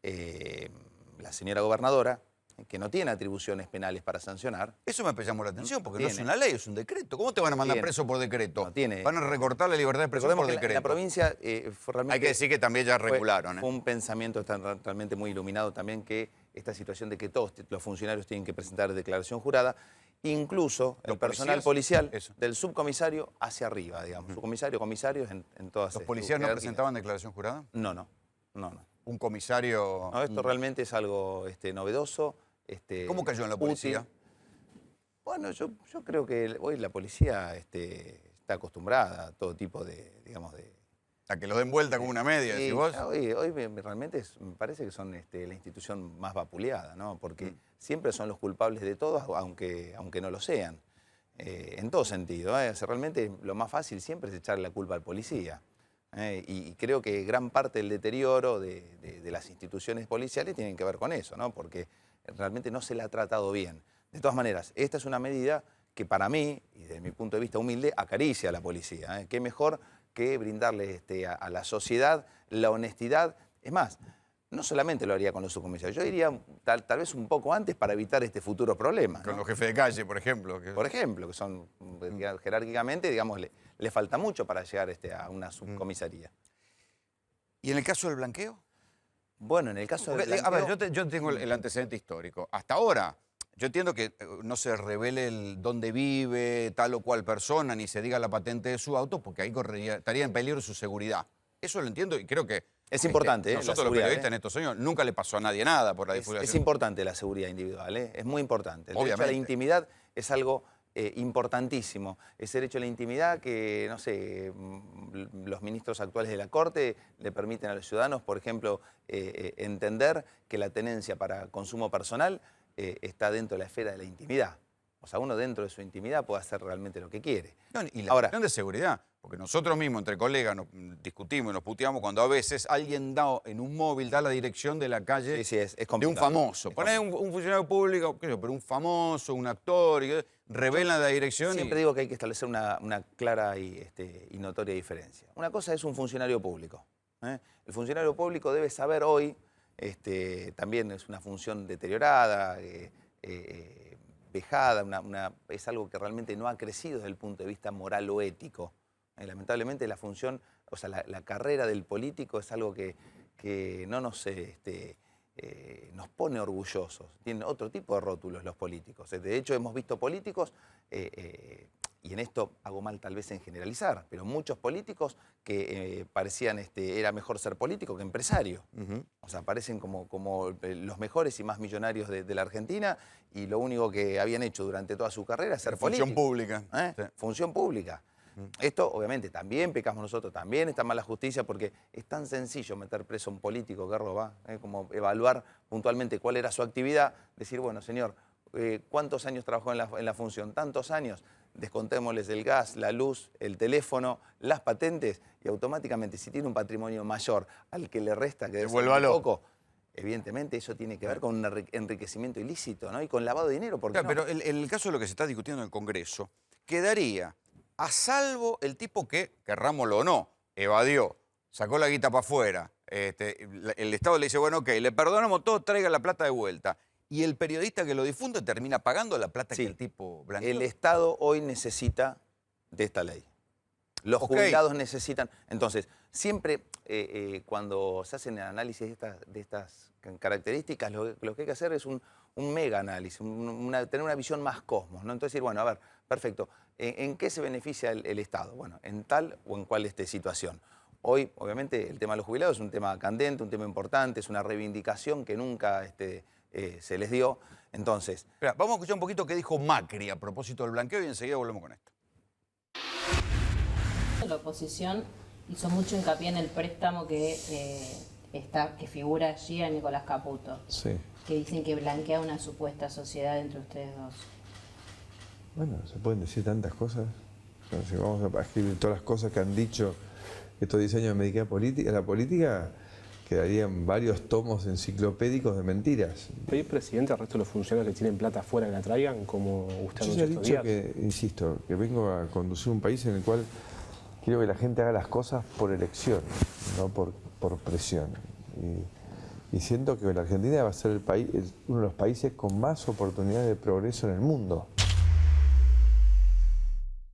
la señora gobernadora, que no tiene atribuciones penales para sancionar. Eso me llamó la atención, porque no es una ley, es un decreto. ¿Cómo te van a mandar preso por decreto? No tiene. Van a recortar la libertad de expresión por decreto. La provincia fue realmente... Hay que decir que también ya regularon. Fue un pensamiento realmente muy iluminado también, que esta situación de que todos los funcionarios tienen que presentar declaración jurada, incluso el personal policial del subcomisario hacia arriba, digamos. Subcomisario, comisarios en todas... ¿Los policías no presentaban declaración jurada? No. ¿Un comisario...? No, esto realmente es algo novedoso. ¿Cómo cayó en la policía? Bueno, yo creo que hoy la policía está acostumbrada a todo tipo de, digamos, a que los den vuelta como una media, decís vos. Hoy realmente me parece que son la institución más vapuleada, ¿no? Porque siempre son los culpables de todo, aunque no lo sean. En todo sentido, O sea, realmente lo más fácil siempre es echarle la culpa al policía. Y creo que gran parte del deterioro de las instituciones policiales tienen que ver con eso, ¿no? Porque realmente no se la ha tratado bien. De todas maneras, esta es una medida que para mí, y desde mi punto de vista humilde, acaricia a la policía. Qué mejor que brindarle a la sociedad la honestidad. Es más, no solamente lo haría con los subcomisarios, yo iría tal vez un poco antes para evitar futuros problemas. Con los jefes de calle, por ejemplo. Por ejemplo, que son jerárquicamente, digamos, le falta mucho para llegar a una subcomisaría. ¿Y en el caso del blanqueo? Bueno, en el caso del blanqueo... A ver, yo tengo el antecedente histórico. Hasta ahora, yo entiendo que no se revele dónde vive tal o cual persona, ni se diga la patente de su auto, porque ahí estaría en peligro su seguridad. Eso lo entiendo y creo que... Es importante, nosotros los periodistas en estos años nunca le pasó a nadie nada por la divulgación. Es importante la seguridad individual, es muy importante. El derecho a la intimidad es algo importantísimo. Ese derecho a la intimidad que, no sé, los ministros actuales de la Corte le permiten a los ciudadanos, por ejemplo, entender que la tenencia para consumo personal está dentro de la esfera de la intimidad. O sea, uno dentro de su intimidad puede hacer realmente lo que quiere. No, y la cuestión de seguridad, porque nosotros mismos entre colegas nos discutimos y nos puteamos cuando a veces alguien da en un móvil, da la dirección de la calle de un famoso. Poné un funcionario público, pero un famoso, un actor, revelan la dirección. Siempre digo que hay que establecer una clara y notoria diferencia. Una cosa es un funcionario público. El funcionario público debe saber hoy, también es una función deteriorada, vejada, es algo que realmente no ha crecido desde el punto de vista moral o ético. Lamentablemente la función, o sea, la carrera del político es algo que no nos pone orgullosos. Tienen otro tipo de rótulos los políticos. De hecho, hemos visto políticos, y en esto hago mal tal vez en generalizar, pero muchos políticos que parecían, era mejor ser político que empresario. O sea, parecen como los mejores y más millonarios de la Argentina, y lo único que habían hecho durante toda su carrera es ser político. Función pública. Sí. Función pública. Esto, obviamente, también pecamos nosotros, también está mal la justicia, porque es tan sencillo meter preso a un político que roba, como evaluar puntualmente cuál era su actividad, decir, bueno, señor, ¿cuántos años trabajó en la función? Tantos años, descontémosles el gas, la luz, el teléfono, las patentes, y automáticamente, si tiene un patrimonio mayor al que le resta, que debe ser muy poco, evidentemente eso tiene que ver con un enriquecimiento ilícito, ¿no? Y con lavado de dinero. Claro, pero el caso de lo que se está discutiendo en el Congreso quedaría a salvo el tipo que, querrámoslo o no, evadió, sacó la guita para afuera. El Estado le dice, bueno, ok, le perdonamos todo, traiga la plata de vuelta. Y el periodista que lo difunde termina pagando la plata que el tipo blanqueó. El Estado hoy necesita de esta ley. Los jubilados necesitan... Entonces, siempre cuando se hacen análisis de estas características, lo que hay que hacer es un mega análisis, tener una visión más cosmos, ¿no? Entonces decir, bueno, a ver, perfecto, ¿en qué se beneficia el Estado? Bueno, en tal o en cual situación. Hoy, obviamente, el tema de los jubilados es un tema candente, un tema importante, es una reivindicación que nunca se les dio. Entonces... Espera, vamos a escuchar un poquito qué dijo Macri a propósito del blanqueo y enseguida volvemos con esto. La oposición hizo mucho hincapié en el préstamo que figura allí a Nicolás Caputo, Sí. que dicen que blanquea una supuesta sociedad entre ustedes dos. Bueno, se pueden decir tantas cosas. Bueno, si vamos a escribir todas las cosas que han dicho estos 10 años de medicina política, la política quedarían varios tomos enciclopédicos de mentiras. Oye, presidente, al resto de los funcionarios que tienen plata afuera que la traigan, como usted Yo anunció ya he estos dicho días. que, insisto, que vengo a conducir un país en el cual quiero que la gente haga las cosas por elección, no por presión. Y siento que la Argentina va a ser uno de los países con más oportunidades de progreso en el mundo.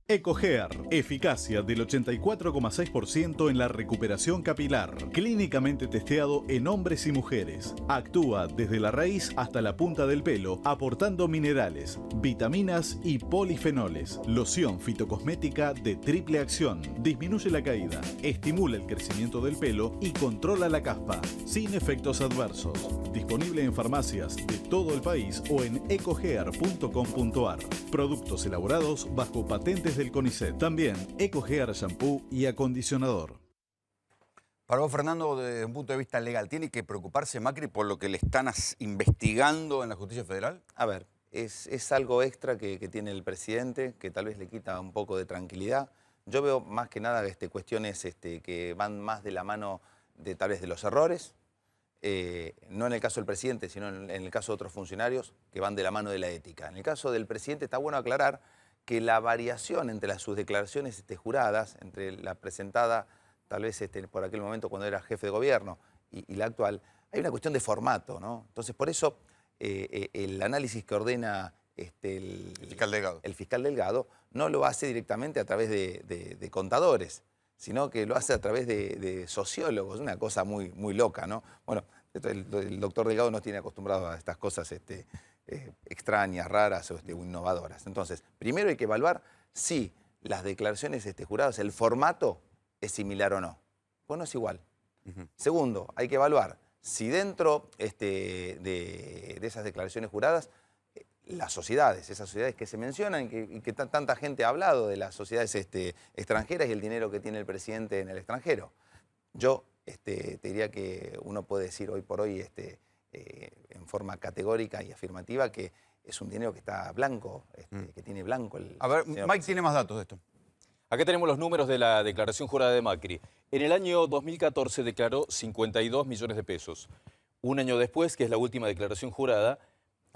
EcoGear, eficacia del 84,6% en la recuperación capilar, clínicamente testeado en hombres y mujeres. Actúa desde la raíz hasta la punta del pelo, aportando minerales, vitaminas y polifenoles. Loción fitocosmética de triple acción. Disminuye la caída, estimula el crecimiento del pelo y controla la caspa, sin efectos adversos. Disponible en farmacias de todo el país o en ecogear.com.ar. Productos elaborados bajo patentes del CONICET. También EcoGear shampoo y acondicionador. Para vos, Fernando, desde un punto de vista legal, ¿tiene que preocuparse Macri por lo que le están investigando en la justicia federal? A ver, es algo extra que tiene el presidente, que tal vez le quita un poco de tranquilidad. Yo veo más que nada cuestiones que van más de la mano de tal vez de los errores, no en el caso del presidente, sino en el caso de otros funcionarios que van de la mano de la ética. En el caso del presidente está bueno aclarar que la variación entre sus declaraciones juradas, entre la presentada tal vez por aquel momento cuando era jefe de gobierno y la actual, hay una cuestión de formato, ¿no? Entonces, por eso el análisis que ordena el fiscal Delgado no lo hace directamente a través de contadores, sino que lo hace a través de sociólogos, una cosa muy, muy loca, ¿no? Bueno, el doctor Delgado nos tiene acostumbrado a estas cosas extrañas, raras o innovadoras. Entonces, primero hay que evaluar si las declaraciones juradas, el formato es similar o no. Bueno, es igual. Segundo, hay que evaluar si dentro de esas declaraciones juradas, las sociedades, esas sociedades que se mencionan y que tanta gente ha hablado de las sociedades extranjeras y el dinero que tiene el presidente en el extranjero. Yo te diría que uno puede decir hoy por hoy en forma categórica y afirmativa que es un dinero que está blanco, que tiene blanco el... A ver, Mike tiene más datos de esto. Acá tenemos los números de la declaración jurada de Macri. En el año 2014 declaró 52 millones de pesos. Un año después, que es la última declaración jurada,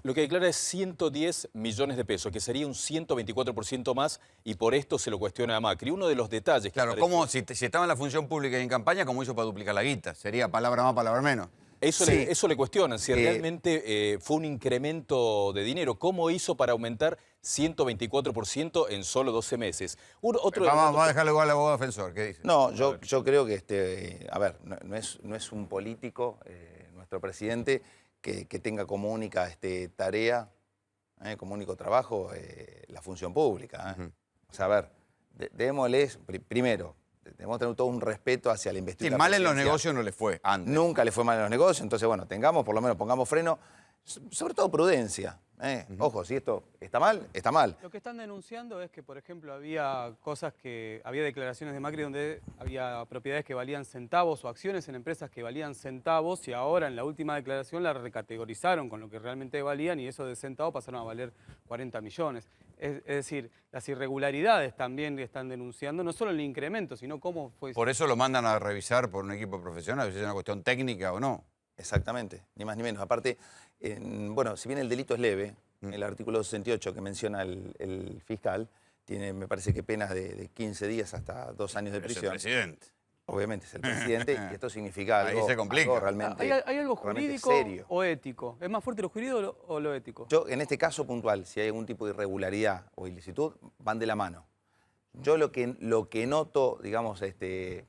lo que declara es 110 millones de pesos, que sería un 124% más, y por esto se lo cuestiona a Macri. Uno de los detalles... Claro, ¿cómo, si estaba en la función pública y en campaña, ¿cómo hizo para duplicar la guita? ¿Sería palabra más, palabra menos? Eso, sí. Eso le cuestionan, si realmente fue un incremento de dinero. ¿Cómo hizo para aumentar 124% en solo 12 meses? Vamos a dejarle igual al abogado defensor, ¿qué dice? No, yo creo que, a ver, no es un político, nuestro presidente, que tenga como única tarea, como único trabajo, la función pública. O sea, a ver, démosles, primero, debemos tener todo un respeto hacia la investigación. Sí, mal en los negocios no le fue antes. Nunca le fue mal en los negocios, entonces, bueno, por lo menos pongamos freno, sobre todo prudencia. Ojo, si esto está mal, está mal. Lo que están denunciando es que, por ejemplo, había declaraciones de Macri donde había propiedades que valían centavos o acciones en empresas que valían centavos y ahora en la última declaración la recategorizaron con lo que realmente valían y eso de centavos pasaron a valer 40 millones. Es decir, las irregularidades también están denunciando, no solo el incremento, sino cómo fue... Por eso lo mandan a revisar por un equipo profesional, si es una cuestión técnica o no. Exactamente, ni más ni menos. Aparte, bueno, si bien el delito es leve, el artículo 68 que menciona el fiscal, tiene, me parece que penas de 15 días hasta 2 años de prisión. Es el presidente. Obviamente es el presidente y esto significa algo, Ahí se complica. algo realmente ¿Hay algo jurídico serio. o ético? ¿Es más fuerte lo jurídico o lo ético? Yo, en este caso puntual, si hay algún tipo de irregularidad o ilicitud, van de la mano. Yo lo que noto, digamos, desde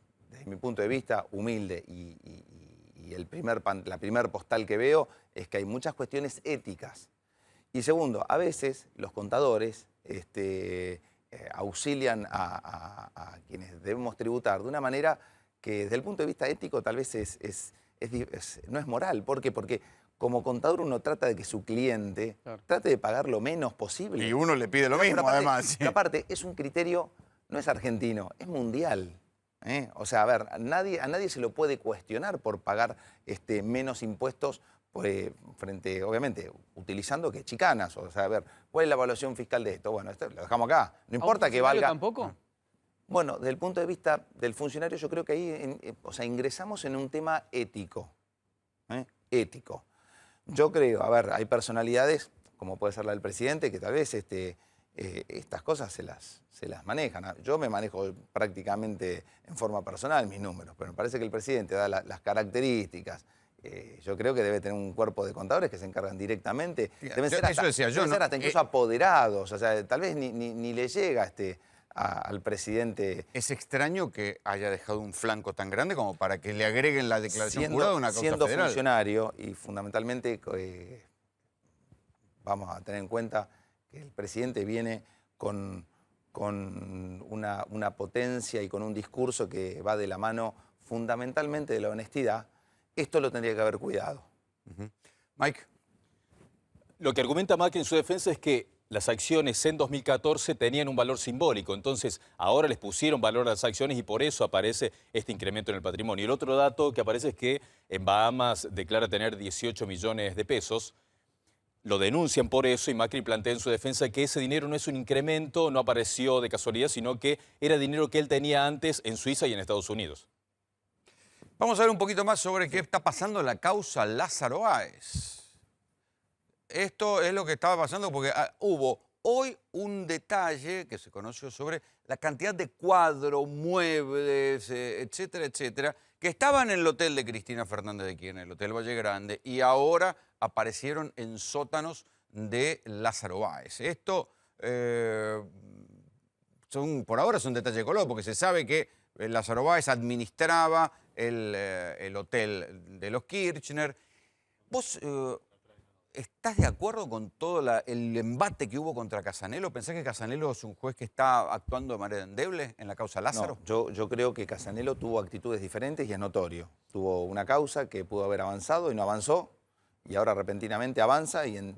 mi punto de vista, humilde y la primer postal que veo, es que hay muchas cuestiones éticas. Y segundo, a veces los contadores auxilian a quienes debemos tributar de una manera que desde el punto de vista ético tal vez no es moral. ¿Por qué? Porque como contador uno trata de que su cliente trate de pagar lo menos posible. Y uno le pide lo mismo, aparte, además. Sí. Pero aparte, es un criterio, no es argentino, es mundial. O sea, a ver, a nadie se lo puede cuestionar por pagar menos impuestos frente, obviamente, utilizando chicanas. O sea, a ver, ¿cuál es la evaluación fiscal de esto? Bueno, esto lo dejamos acá. No importa que valga. ¿Tampoco? Bueno, desde el punto de vista del funcionario, yo creo que ahí ingresamos en un tema ético. Ético. Yo creo, a ver, hay personalidades, como puede ser la del presidente, que tal vez estas cosas se las manejan. Yo me manejo prácticamente en forma personal mis números, pero me parece que el presidente da las características. Yo creo que debe tener un cuerpo de contadores que se encargan directamente. Deben ser hasta incluso apoderados. O sea, tal vez ni le llega al presidente. Es extraño que haya dejado un flanco tan grande como para que le agreguen la declaración jurada a una causa siendo federal. Funcionario y fundamentalmente vamos a tener en cuenta que el presidente viene con una potencia y con un discurso que va de la mano fundamentalmente de la honestidad. Esto lo tendría que haber cuidado. Mike. Lo que argumenta Macri en su defensa es que las acciones en 2014 tenían un valor simbólico, entonces ahora les pusieron valor a las acciones y por eso aparece este incremento en el patrimonio. El otro dato que aparece es que en Bahamas declara tener 18 millones de pesos. Lo denuncian por eso y Macri plantea en su defensa que ese dinero no es un incremento, no apareció de casualidad, sino que era dinero que él tenía antes en Suiza y en Estados Unidos. Vamos a ver un poquito más sobre qué está pasando en la causa Lázaro Báez. Esto es lo que estaba pasando porque hubo hoy un detalle que se conoció sobre la cantidad de cuadros, muebles, etcétera, etcétera, que estaban en el hotel de Cristina Fernández de Kirchner, el Hotel Valle Grande, y ahora aparecieron en sótanos de Lázaro Báez. Esto, por ahora son detalles de color, porque se sabe que Lázaro Báez administraba el hotel de los Kirchner. ¿Vos estás de acuerdo con todo el embate que hubo contra Casanelo? ¿Pensás que Casanelo es un juez que está actuando de manera endeble en la causa Lázaro? No, yo creo que Casanelo tuvo actitudes diferentes y es notorio. Tuvo una causa que pudo haber avanzado y no avanzó, y ahora repentinamente avanza y en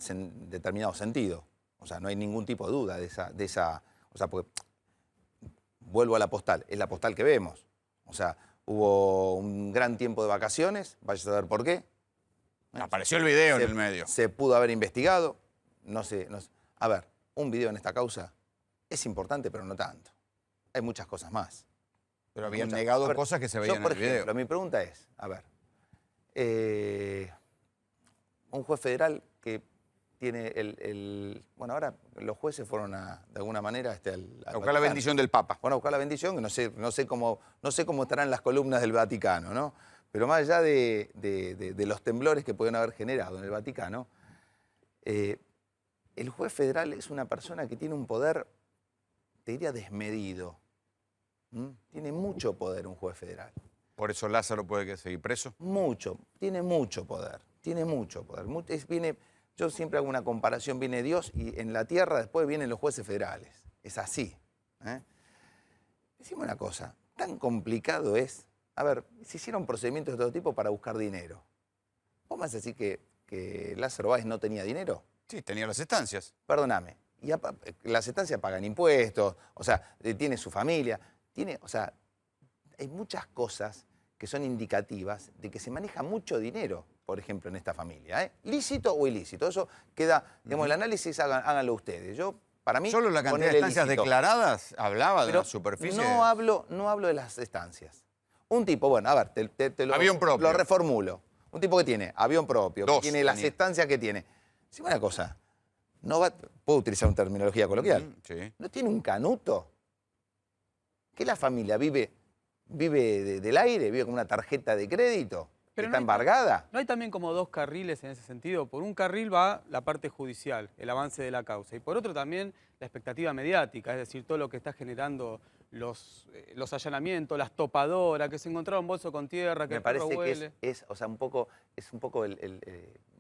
determinado sentido. O sea, no hay ningún tipo de duda de esa o sea, porque vuelvo a la postal, es la postal que vemos. O sea, hubo un gran tiempo de vacaciones, vaya a saber por qué. Apareció el video en el medio. Se pudo haber investigado, no sé. A ver, un video en esta causa es importante, pero no tanto. Hay muchas cosas más. Pero habían negado cosas que se veían en el video. Por ejemplo, mi pregunta es, a ver, un juez federal que tiene bueno, ahora los jueces fueron de alguna manera a buscar la bendición del Papa. Bueno, a buscar la bendición, que no sé cómo estarán las columnas del Vaticano, ¿no? Pero más allá de los temblores que pueden haber generado en el Vaticano, el juez federal es una persona que tiene un poder, te diría, desmedido. Tiene mucho poder un juez federal. ¿Por eso Lázaro puede seguir preso? Tiene mucho poder. Yo siempre hago una comparación, viene Dios y en la tierra después vienen los jueces federales. Es así. Decime una cosa, tan complicado es. A ver, se hicieron procedimientos de todo tipo para buscar dinero. ¿Vos me vas a decir que Lázaro Báez no tenía dinero? Sí, tenía las estancias. Perdóname. Y las estancias pagan impuestos, o sea, tiene su familia, o sea, hay muchas cosas que son indicativas de que se maneja mucho dinero, por ejemplo, en esta familia. ¿Lícito o ilícito? Eso queda, digamos, el análisis háganlo ustedes. Yo, para mí, solo la cantidad de estancias declaradas hablaba de la superficie. No hablo de las estancias. Un tipo, bueno, a ver, avión propio. Lo reformulo. Un tipo que tiene avión propio, que tiene las estancias que tiene. Sí, una cosa, no va, puedo utilizar una terminología coloquial, sí. no tiene un canuto. ¿Qué la familia vive del aire? ¿Vive con una tarjeta de crédito? Pero ¿Está embargada? ¿No hay también como dos carriles en ese sentido? Por un carril va la parte judicial, el avance de la causa, y por otro también la expectativa mediática, es decir, todo lo que está generando los allanamientos, las topadoras, que se encontraron bolso con tierra, que Me el perro parece huele. que es un poco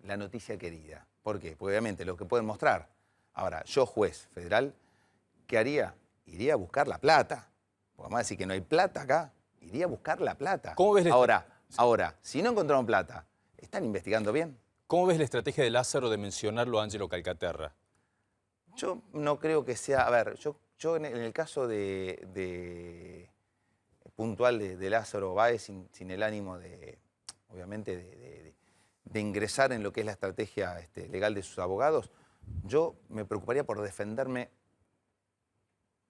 la noticia querida. ¿Por qué? Porque obviamente lo que pueden mostrar. Ahora, yo juez federal, ¿qué haría? Iría a buscar la plata. Porque vamos a decir que no hay plata acá, iría a buscar la plata. ¿Cómo ves Ahora, si no encontraron plata, ¿están investigando bien? ¿Cómo ves la estrategia de Lázaro de mencionarlo a Ángelo Calcaterra? Yo no creo que sea... A ver, yo en el caso puntual de Lázaro Báez, sin el ánimo obviamente, de ingresar en lo que es la estrategia legal de sus abogados, yo me preocuparía por defenderme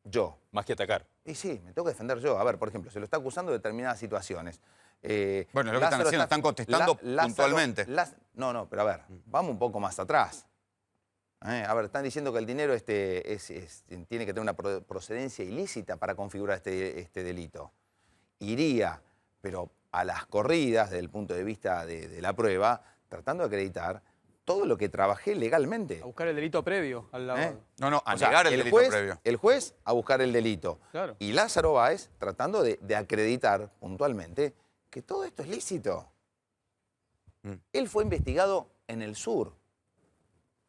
yo. Más que atacar. Y sí, me tengo que defender yo. A ver, por ejemplo, se lo está acusando de determinadas situaciones. Bueno, es lo que están haciendo, están contestando puntualmente. No, pero a ver, vamos un poco más atrás. A ver, están diciendo que el dinero tiene que tener una procedencia ilícita para configurar este delito. Iría, pero a las corridas, desde el punto de vista de la prueba, tratando de acreditar todo lo que trabajé legalmente. A buscar el delito previo al lavado. No, a negar el delito previo. El juez a buscar el delito. Claro. Y Lázaro Báez tratando de acreditar puntualmente que todo esto es lícito. Él fue investigado en el sur.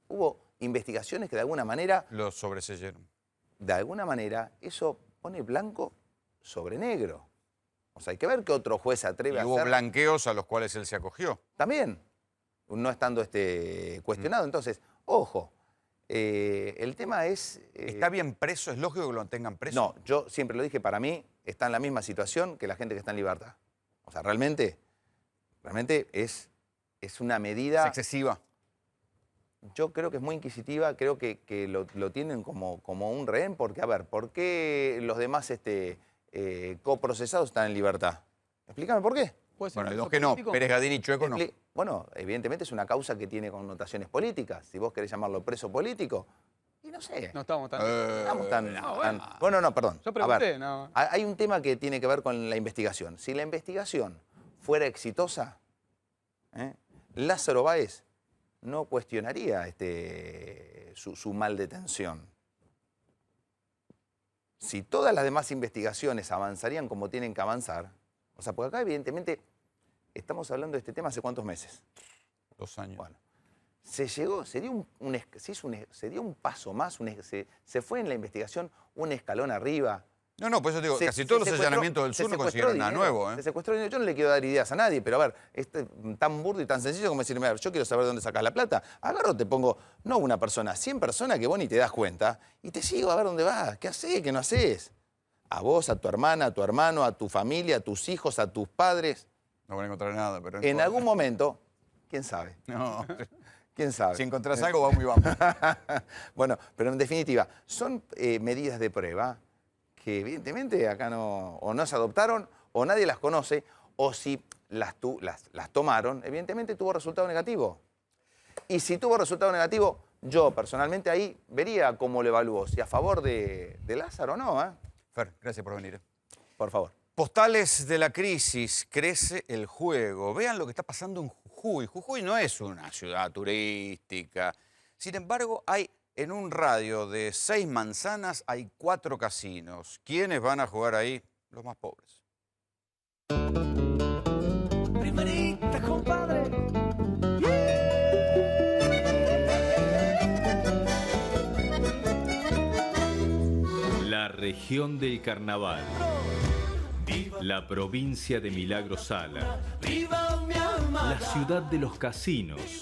Hubo investigaciones que de alguna manera... Lo sobreseyeron. De alguna manera eso pone blanco sobre negro. O sea, hay que ver qué otro juez se atreve a hacer. Y hubo blanqueos a los cuales él se acogió. También, no estando cuestionado. Entonces, ojo, el tema es... ¿Está bien preso? ¿Es lógico que lo tengan preso? No, yo siempre lo dije, para mí está en la misma situación que la gente que está en libertad. O sea, realmente es una medida... ¿Es excesiva? Yo creo que es muy inquisitiva, creo que lo tienen como un rehén, porque, a ver, ¿por qué los demás coprocesados están en libertad? Explícame por qué. Bueno, los que no, Pérez Gadín y Chueco no. Bueno, evidentemente es una causa que tiene connotaciones políticas. Si vos querés llamarlo preso político, y no sé. No estamos tan... Bueno, perdón. Yo pregunté, a ver, hay un tema que tiene que ver con la investigación. Si la investigación fuera exitosa, Lázaro Báez no cuestionaría su mal detención. Si todas las demás investigaciones avanzarían como tienen que avanzar, o sea, porque acá evidentemente estamos hablando de este tema hace ¿cuántos meses? 2 años. Bueno, se dio un paso más, se fue en la investigación un escalón arriba. No, por eso digo, casi todos los allanamientos del sur no consiguieron nada nuevo. Se secuestró dinero. Yo no le quiero dar ideas a nadie, pero a ver, es tan burdo y tan sencillo como decir, mira, yo quiero saber dónde sacas la plata. Agarro, te pongo, no una persona, 100 personas que vos ni te das cuenta, y te sigo a ver dónde vas, qué hacés, qué no hacés. A vos, a tu hermana, a tu hermano, a tu familia, a tus hijos, a tus padres. No van a encontrar nada, pero... En algún momento, ¿quién sabe? No. ¿Quién sabe? Si encontrás algo, vamos y vamos. Bueno, pero en definitiva, son medidas de prueba que evidentemente acá o no se adoptaron, o nadie las conoce, o si las tomaron, evidentemente tuvo resultado negativo. Y si tuvo resultado negativo, yo personalmente ahí vería cómo lo evalúo, si a favor de Lázaro o no. Fer, gracias por venir. Por favor. Postales de la crisis, crece el juego. Vean lo que está pasando en Jujuy. Jujuy no es una ciudad turística. Sin embargo, en un radio de 6 manzanas hay 4 casinos. ¿Quiénes van a jugar ahí? Los más pobres. Primerita, compadre. La región del carnaval. La provincia de Milagro Sala. La ciudad de los casinos.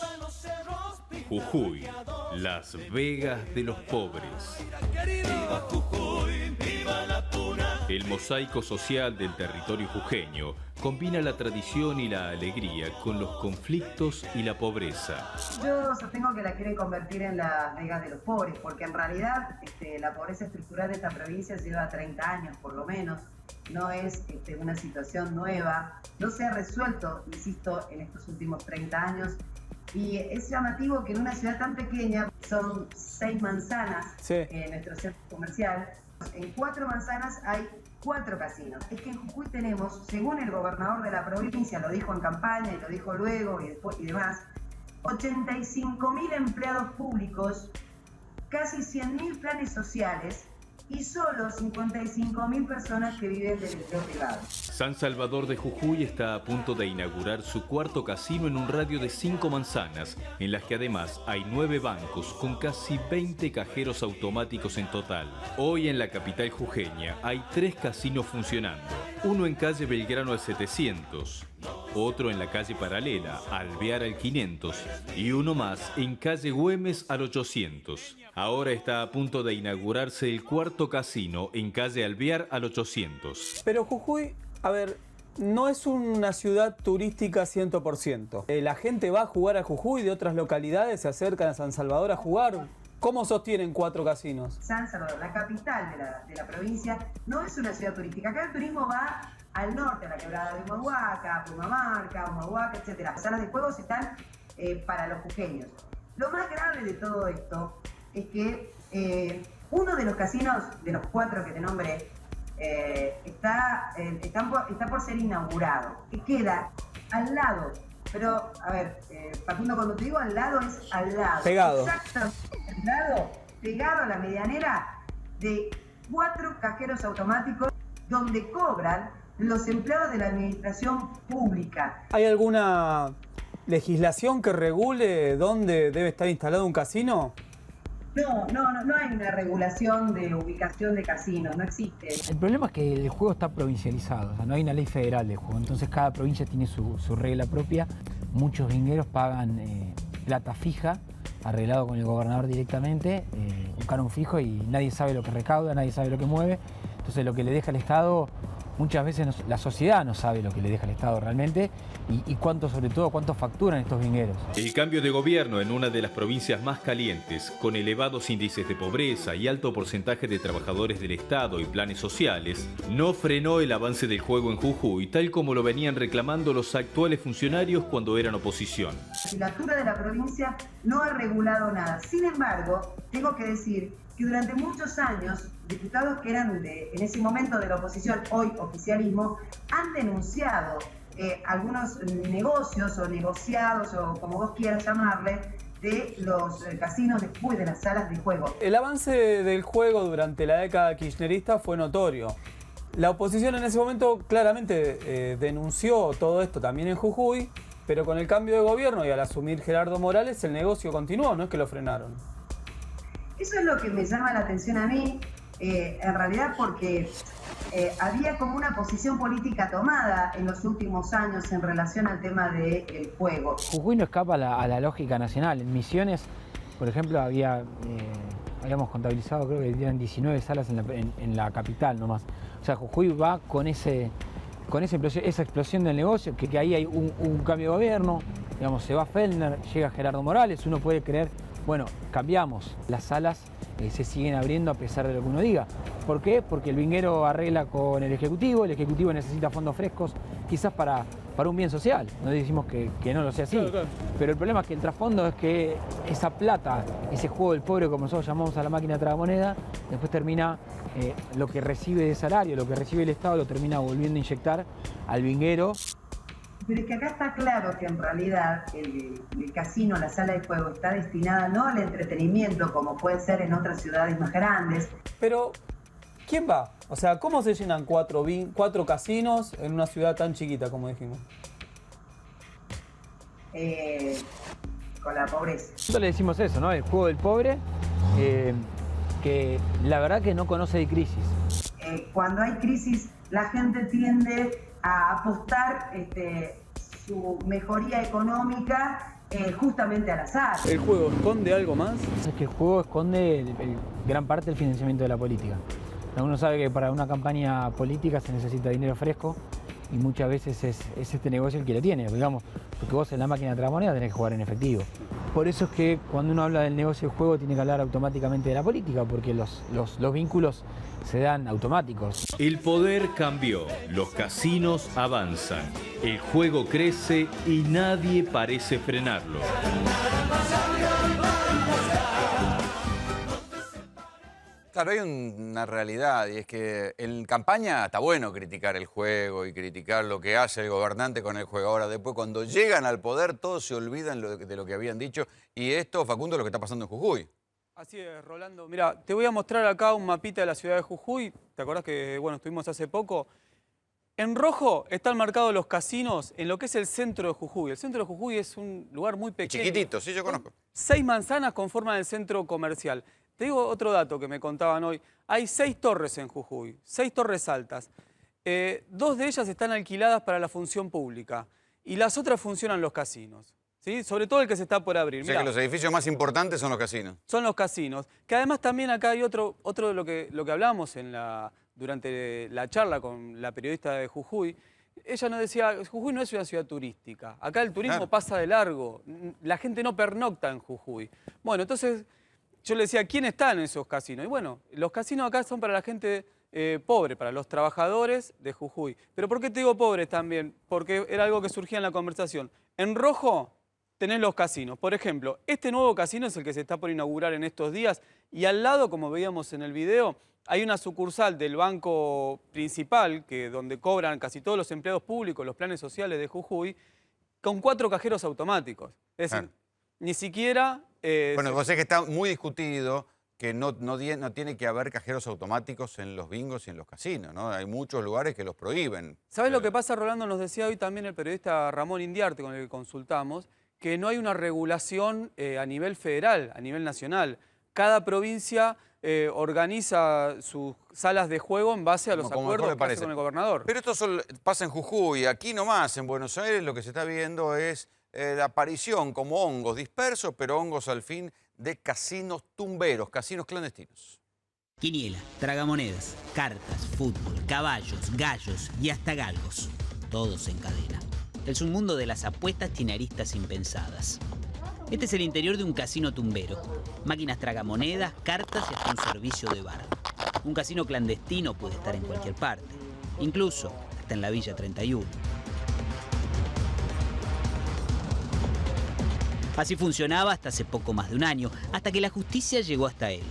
Jujuy, Las Vegas de los pobres. El mosaico social del territorio jujeño combina la tradición y la alegría con los conflictos y la pobreza. Yo sostengo que la quieren convertir en Las Vegas de los pobres, porque en realidad la pobreza estructural de esta provincia lleva 30 años por lo menos. No es una situación nueva, no se ha resuelto, insisto, en estos últimos 30 años. Y es llamativo que en una ciudad tan pequeña, son 6 manzanas en nuestro centro comercial, en 4 manzanas hay 4 casinos. Es que en Jujuy tenemos, según el gobernador de la provincia, lo dijo en campaña y lo dijo luego y después y demás, 85.000 empleados públicos, casi 100.000 planes sociales y solo 55.000 personas que viven del empleo privado. San Salvador de Jujuy está a punto de inaugurar su cuarto casino en un radio de 5 manzanas, en las que además hay 9 bancos con casi 20 cajeros automáticos en total. Hoy en la capital jujeña hay 3 casinos funcionando, uno en calle Belgrano al 700, otro en la calle paralela, Alvear al 500 y uno más en calle Güemes al 800. Ahora está a punto de inaugurarse el cuarto casino en calle Alvear al 800. Pero Jujuy, a ver, no es una ciudad turística 100%. La gente va a jugar a Jujuy de otras localidades, se acercan a San Salvador a jugar. ¿Cómo sostienen 4 casinos? San Salvador, la capital de la provincia, no es una ciudad turística. Acá el turismo va al norte, a la quebrada de Humahuaca, Pumamarca, Humahuaca, etc. Las salas de juegos están para los jujeños. Lo más grave de todo esto es que uno de los casinos, de los 4 que te nombré, está por ser inaugurado, que queda al lado. Pero, a ver, Facundo, cuando te digo al lado, es al lado. Pegado. Exactamente al lado, pegado a la medianera de 4 cajeros automáticos donde cobran los empleados de la administración pública. ¿Hay alguna legislación que regule dónde debe estar instalado un casino? No hay una regulación de ubicación de casinos, no existe. El problema es que el juego está provincializado, o sea, no hay una ley federal del juego, entonces cada provincia tiene su regla propia. Muchos bingueros pagan plata fija, arreglado con el gobernador directamente, un canon fijo y nadie sabe lo que recauda, nadie sabe lo que mueve. Entonces lo que le deja el Estado, muchas veces la sociedad no sabe lo que le deja el Estado realmente y cuánto, sobre todo, cuánto facturan estos bingueros. El cambio de gobierno en una de las provincias más calientes, con elevados índices de pobreza y alto porcentaje de trabajadores del Estado y planes sociales, no frenó el avance del juego en Jujuy, tal como lo venían reclamando los actuales funcionarios cuando eran oposición. La legislatura de la provincia no ha regulado nada. Sin embargo, tengo que decir que durante muchos años, diputados que eran en ese momento de la oposición, hoy oficialismo, han denunciado algunos negocios o negociados, o como vos quieras llamarle, de los casinos después de las salas de juego. El avance del juego durante la década kirchnerista fue notorio. La oposición en ese momento claramente denunció todo esto también en Jujuy, pero con el cambio de gobierno y al asumir Gerardo Morales, el negocio continuó, no es que lo frenaron. Eso es lo que me llama la atención a mí, en realidad porque había como una posición política tomada en los últimos años en relación al tema del juego. Jujuy no escapa a la lógica nacional. En Misiones, por ejemplo, habíamos contabilizado, creo que eran 19 salas en la capital nomás. O sea, Jujuy va con esa explosión del negocio, que ahí hay un cambio de gobierno, digamos, se va Fellner, llega Gerardo Morales, uno puede creer, bueno, cambiamos, las salas se siguen abriendo a pesar de lo que uno diga. ¿Por qué? Porque el binguero arregla con el Ejecutivo necesita fondos frescos, quizás para un bien social, no decimos que no lo sea así, claro. Pero el problema es que el trasfondo es que esa plata, ese juego del pobre, como nosotros llamamos a la máquina tragamoneda, después termina, lo que recibe de salario, lo que recibe el Estado, lo termina volviendo a inyectar al binguero. Pero es que acá está claro que en realidad el casino, la sala de juego, está destinada no al entretenimiento como puede ser en otras ciudades más grandes. Pero, ¿quién va? O sea, ¿cómo se llenan 4 casinos en una ciudad tan chiquita como dijimos? Con la pobreza. Nosotros le decimos eso, ¿no? El juego del pobre, que la verdad que no conoce de crisis. Cuando hay crisis, la gente tiende a apostar su mejoría económica justamente al azar. ¿El juego esconde algo más? Es que el juego esconde gran parte del financiamiento de la política. Uno sabe que para una campaña política se necesita dinero fresco y muchas veces es este negocio el que lo tiene. Digamos, porque vos en la máquina de tragamoneda tenés que jugar en efectivo. por eso es que cuando uno habla del negocio del juego tiene que hablar automáticamente de la política, porque los vínculos se dan automáticos. El poder cambió, los casinos avanzan, el juego crece y nadie parece frenarlo. Claro, hay una realidad y es que en campaña está bueno criticar el juego y criticar lo que hace el gobernante con el juego. Ahora, después cuando llegan al poder todos se olvidan de lo que habían dicho y esto, Facundo, es lo que está pasando en Jujuy. Así es, Rolando. Mira, te voy a mostrar acá un mapita de la ciudad de Jujuy. ¿Te acordás que, bueno, estuvimos hace poco? En rojo están marcados los casinos en lo que es el centro de Jujuy. El centro de Jujuy es un lugar muy pequeño. Chiquitito, sí, yo conozco. 6 manzanas conforman el centro comercial. Te digo otro dato que me contaban hoy. Hay 6 torres en Jujuy, 6 torres altas. 2 de ellas están alquiladas para la función pública y las otras funcionan los casinos. ¿Sí? Sobre todo el que se está por abrir. O sea que los edificios más importantes son los casinos. Son los casinos. Que además también acá hay otro de lo que hablamos durante la charla con la periodista de Jujuy. Ella nos decía, Jujuy no es una ciudad turística. Acá el turismo pasa de largo. La gente no pernocta en Jujuy. Bueno, entonces yo le decía, ¿quién está en esos casinos? Y bueno, los casinos acá son para la gente pobre, para los trabajadores de Jujuy. ¿Pero por qué te digo pobres también? Porque era algo que surgía en la conversación. En rojo tenés los casinos. Por ejemplo, este nuevo casino es el que se está por inaugurar en estos días y al lado, como veíamos en el video, hay una sucursal del banco principal, donde cobran casi todos los empleados públicos, los planes sociales de Jujuy, con 4 cajeros automáticos. Es decir, ni siquiera... bueno, vos sabés que está muy discutido que no tiene que haber cajeros automáticos en los bingos y en los casinos, ¿no? Hay muchos lugares que los prohíben. ¿Sabés lo que pasa, Rolando? Nos decía hoy también el periodista Ramón Indiarte, con el que consultamos, que no hay una regulación a nivel federal, a nivel nacional. Cada provincia organiza sus salas de juego en base a los acuerdos que hace con el gobernador. Pero esto pasa en Jujuy, aquí nomás, en Buenos Aires, lo que se está viendo es la aparición como hongos dispersos, pero hongos al fin de casinos tumberos, casinos clandestinos. Quiniela, tragamonedas, cartas, fútbol, caballos, gallos y hasta galgos. Todos en cadena. El submundo de las apuestas tiene aristas impensadas. Este es el interior de un casino tumbero. Máquinas tragamonedas, cartas y hasta un servicio de bar. Un casino clandestino puede estar en cualquier parte, incluso hasta en la Villa 31. Así funcionaba hasta hace poco más de un año, hasta que la justicia llegó hasta él.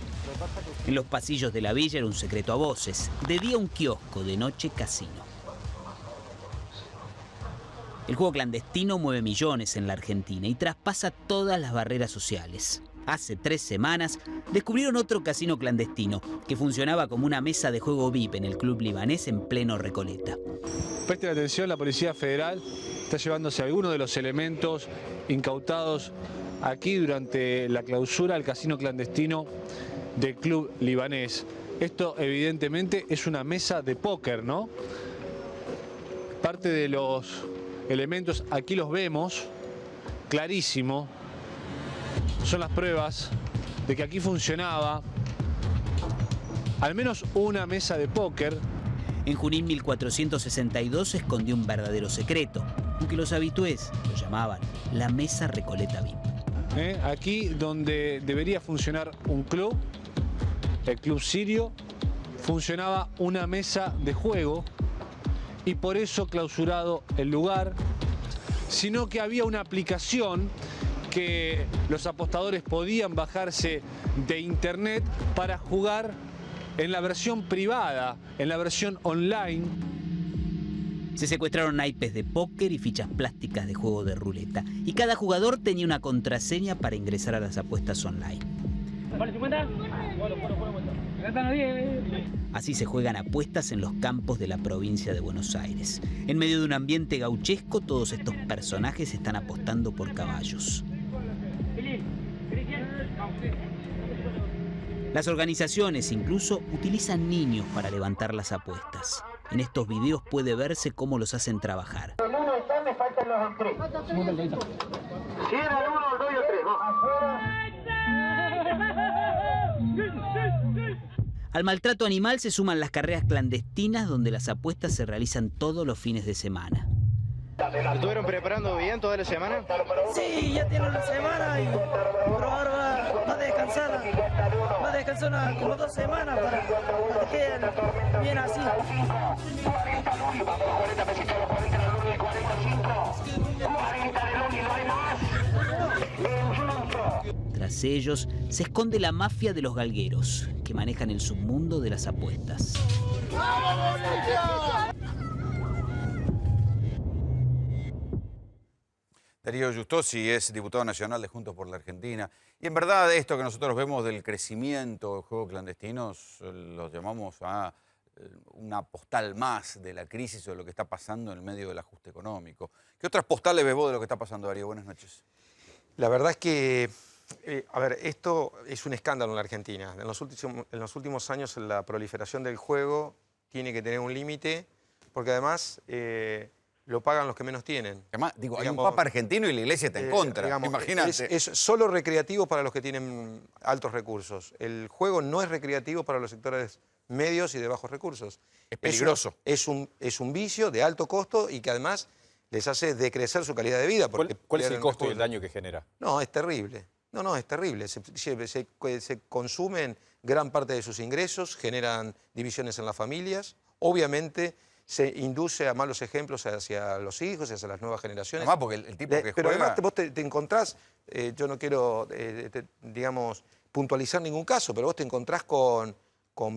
En los pasillos de la villa era un secreto a voces. De día un kiosco, de noche casino. El juego clandestino mueve millones en la Argentina y traspasa todas las barreras sociales. Hace 3 semanas descubrieron otro casino clandestino que funcionaba como una mesa de juego VIP en el club libanés en pleno Recoleta. Presten atención, la Policía Federal está llevándose algunos de los elementos incautados aquí durante la clausura al casino clandestino del club libanés. Esto evidentemente es una mesa de póker, ¿no? Parte de los elementos, aquí los vemos, clarísimo, son las pruebas de que aquí funcionaba al menos una mesa de póker. En Junín 1462 se escondió un verdadero secreto, aunque los habitués lo llamaban la mesa Recoleta VIP. Aquí donde debería funcionar un club, el Club Sirio, funcionaba una mesa de juego y por eso clausurado el lugar, sino que había una aplicación que los apostadores podían bajarse de internet para jugar en la versión privada, en la versión online. Se secuestraron naipes de póker y fichas plásticas de juego de ruleta, y cada jugador tenía una contraseña para ingresar a las apuestas online. Así se juegan apuestas en los campos de la provincia de Buenos Aires. En medio de un ambiente gauchesco, todos estos personajes están apostando por caballos. Las organizaciones incluso utilizan niños para levantar las apuestas. En estos videos puede verse cómo los hacen trabajar. El 1 está, me faltan los 3. Si era el 1, el 2 y el 3, Al maltrato animal se suman las carreras clandestinas donde las apuestas se realizan todos los fines de semana. ¿Lo estuvieron preparando bien toda la semana? Sí, ya tiene una semana, pero ahora va a descansar. Va a descansar como 2 semanas para que quede bien así. Tras ellos se esconde la mafia de los galgueros, que manejan el submundo de las apuestas. Darío Giustosi es diputado nacional de Juntos por la Argentina. Y en verdad esto que nosotros vemos del crecimiento del juego clandestino, los llamamos a una postal más de la crisis o de lo que está pasando en el medio del ajuste económico. ¿Qué otras postales ves vos de lo que está pasando, Darío? Buenas noches. La verdad es que, a ver, esto es un escándalo en la Argentina. En los últimos años la proliferación del juego tiene que tener un límite, porque además lo pagan los que menos tienen. Además, digo, hay un papa argentino y la iglesia está en contra, imagínate. Es solo recreativo para los que tienen altos recursos. El juego no es recreativo para los sectores medios y de bajos recursos. Es peligroso. Es un vicio de alto costo y que además les hace decrecer su calidad de vida. Porque ¿Cuál es el costo y el daño que genera? No, es terrible. No, es terrible. Se consumen gran parte de sus ingresos, generan divisiones en las familias. Obviamente se induce a malos ejemplos hacia los hijos, hacia las nuevas generaciones. Además, porque el tipo que Pero juega... además vos te encontrás, yo no quiero, digamos, puntualizar ningún caso, pero vos te encontrás con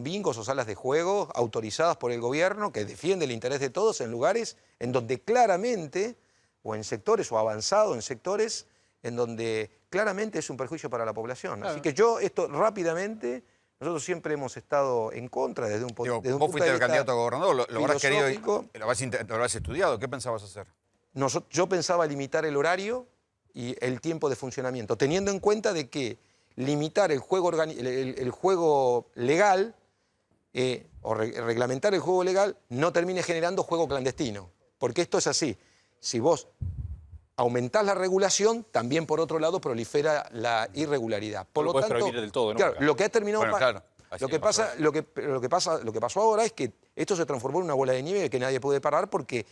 bingos o salas de juego autorizadas por el gobierno que defiende el interés de todos en lugares en donde claramente, o en sectores, o avanzado en sectores, en donde claramente es un perjuicio para la población. Claro. Así que yo esto rápidamente... Nosotros siempre hemos estado en contra desde un punto de vista. Vos fuiste el candidato a gobernador, lo habrás querido, lo habrás estudiado. ¿Qué pensabas hacer? Yo pensaba limitar el horario y el tiempo de funcionamiento, teniendo en cuenta de que limitar el juego legal o reglamentar el juego legal no termine generando juego clandestino. Porque esto es así. Si vos aumentás la regulación, también por otro lado prolifera la irregularidad. Por lo tanto, prohibir del todo, ¿no? Claro, lo que ha terminado lo que pasó ahora es que esto se transformó en una bola de nieve que nadie puede parar porque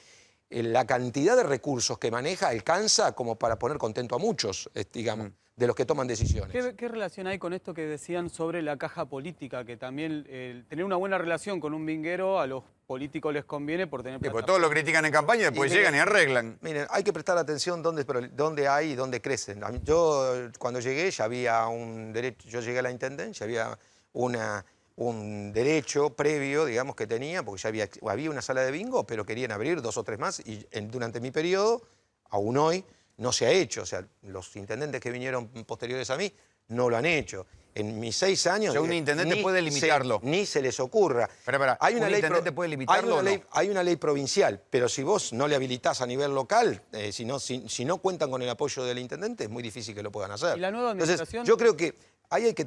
la cantidad de recursos que maneja alcanza como para poner contento a muchos, digamos, de los que toman decisiones. ¿Qué relación hay con esto que decían sobre la caja política? Que también tener una buena relación con un vinguero a los políticos les conviene por tener plata. Porque todos lo critican en campaña y después llegan y arreglan. Miren, hay que prestar atención dónde hay y dónde crecen. Yo cuando llegué ya había un derecho, yo llegué a la intendencia, había un derecho previo, digamos, que tenía, porque ya había una sala de bingo, pero querían abrir 2 o 3 más y durante mi periodo, aún hoy, no se ha hecho. O sea, los intendentes que vinieron posteriores a mí no lo han hecho. En mis 6 años... O sea, un intendente puede limitarlo. Ni se les ocurra. Espera, hay una ¿un intendente puede limitarlo hay una ley provincial, pero si vos no le habilitás a nivel local, si no cuentan con el apoyo del intendente, es muy difícil que lo puedan hacer. ¿Y la nueva administración? Entonces, yo creo que ahí hay que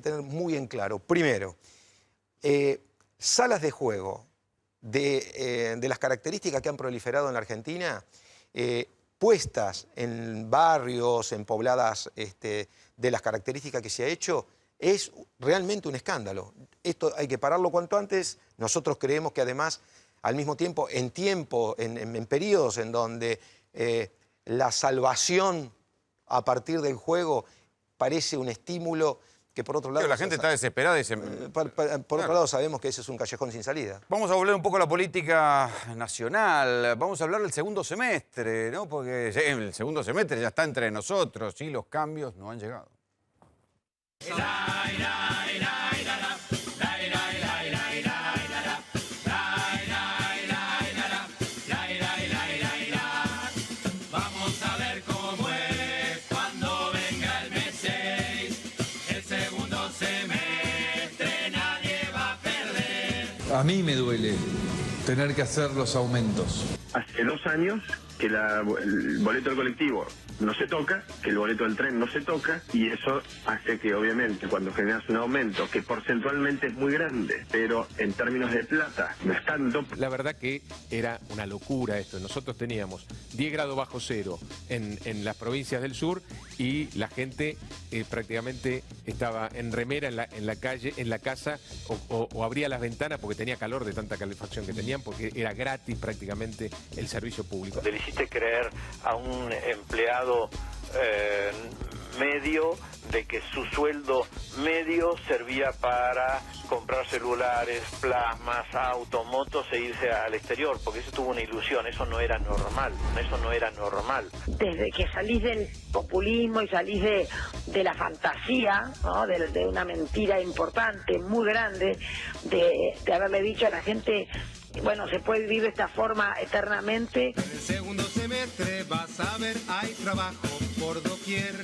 tener muy en claro, primero, salas de juego de las características que han proliferado en la Argentina, puestas en barrios, en pobladas de las características que se ha hecho, es realmente un escándalo. Esto hay que pararlo cuanto antes. Nosotros creemos que además, al mismo tiempo, en periodos en donde la salvación a partir del juego parece un estímulo que por otro lado... La gente está desesperada y por otro lado sabemos que ese es un callejón sin salida. Vamos a volver un poco a la política nacional. Vamos a hablar del segundo semestre, ¿no? Porque el segundo semestre ya está entre nosotros y los cambios no han llegado. Vamos a ver cómo es cuando venga el mes 6. El segundo semestre nadie va a perder. A mí me duele tener que hacer los aumentos. Hace 2 años que el boleto del colectivo no se toca, que el boleto del tren no se toca, y eso hace que obviamente cuando generas un aumento que porcentualmente es muy grande, pero en términos de plata no es tanto. La verdad que era una locura esto. Nosotros teníamos 10 grados bajo cero en las provincias del sur y la gente prácticamente estaba en remera en la calle, en la casa, o abría las ventanas porque tenía calor de tanta calefacción que tenían, porque era gratis prácticamente el servicio público. Le hiciste creer a un empleado medio de que su sueldo medio servía para comprar celulares, plasmas, autos, motos e irse al exterior, porque eso tuvo una ilusión, eso no era normal, eso no era normal. Desde que salís del populismo y salís de la fantasía, ¿no? de una mentira importante, muy grande, de haberle dicho a la gente, bueno, se puede vivir de esta forma eternamente. En el segundo semestre vas a ver, hay trabajo por doquier,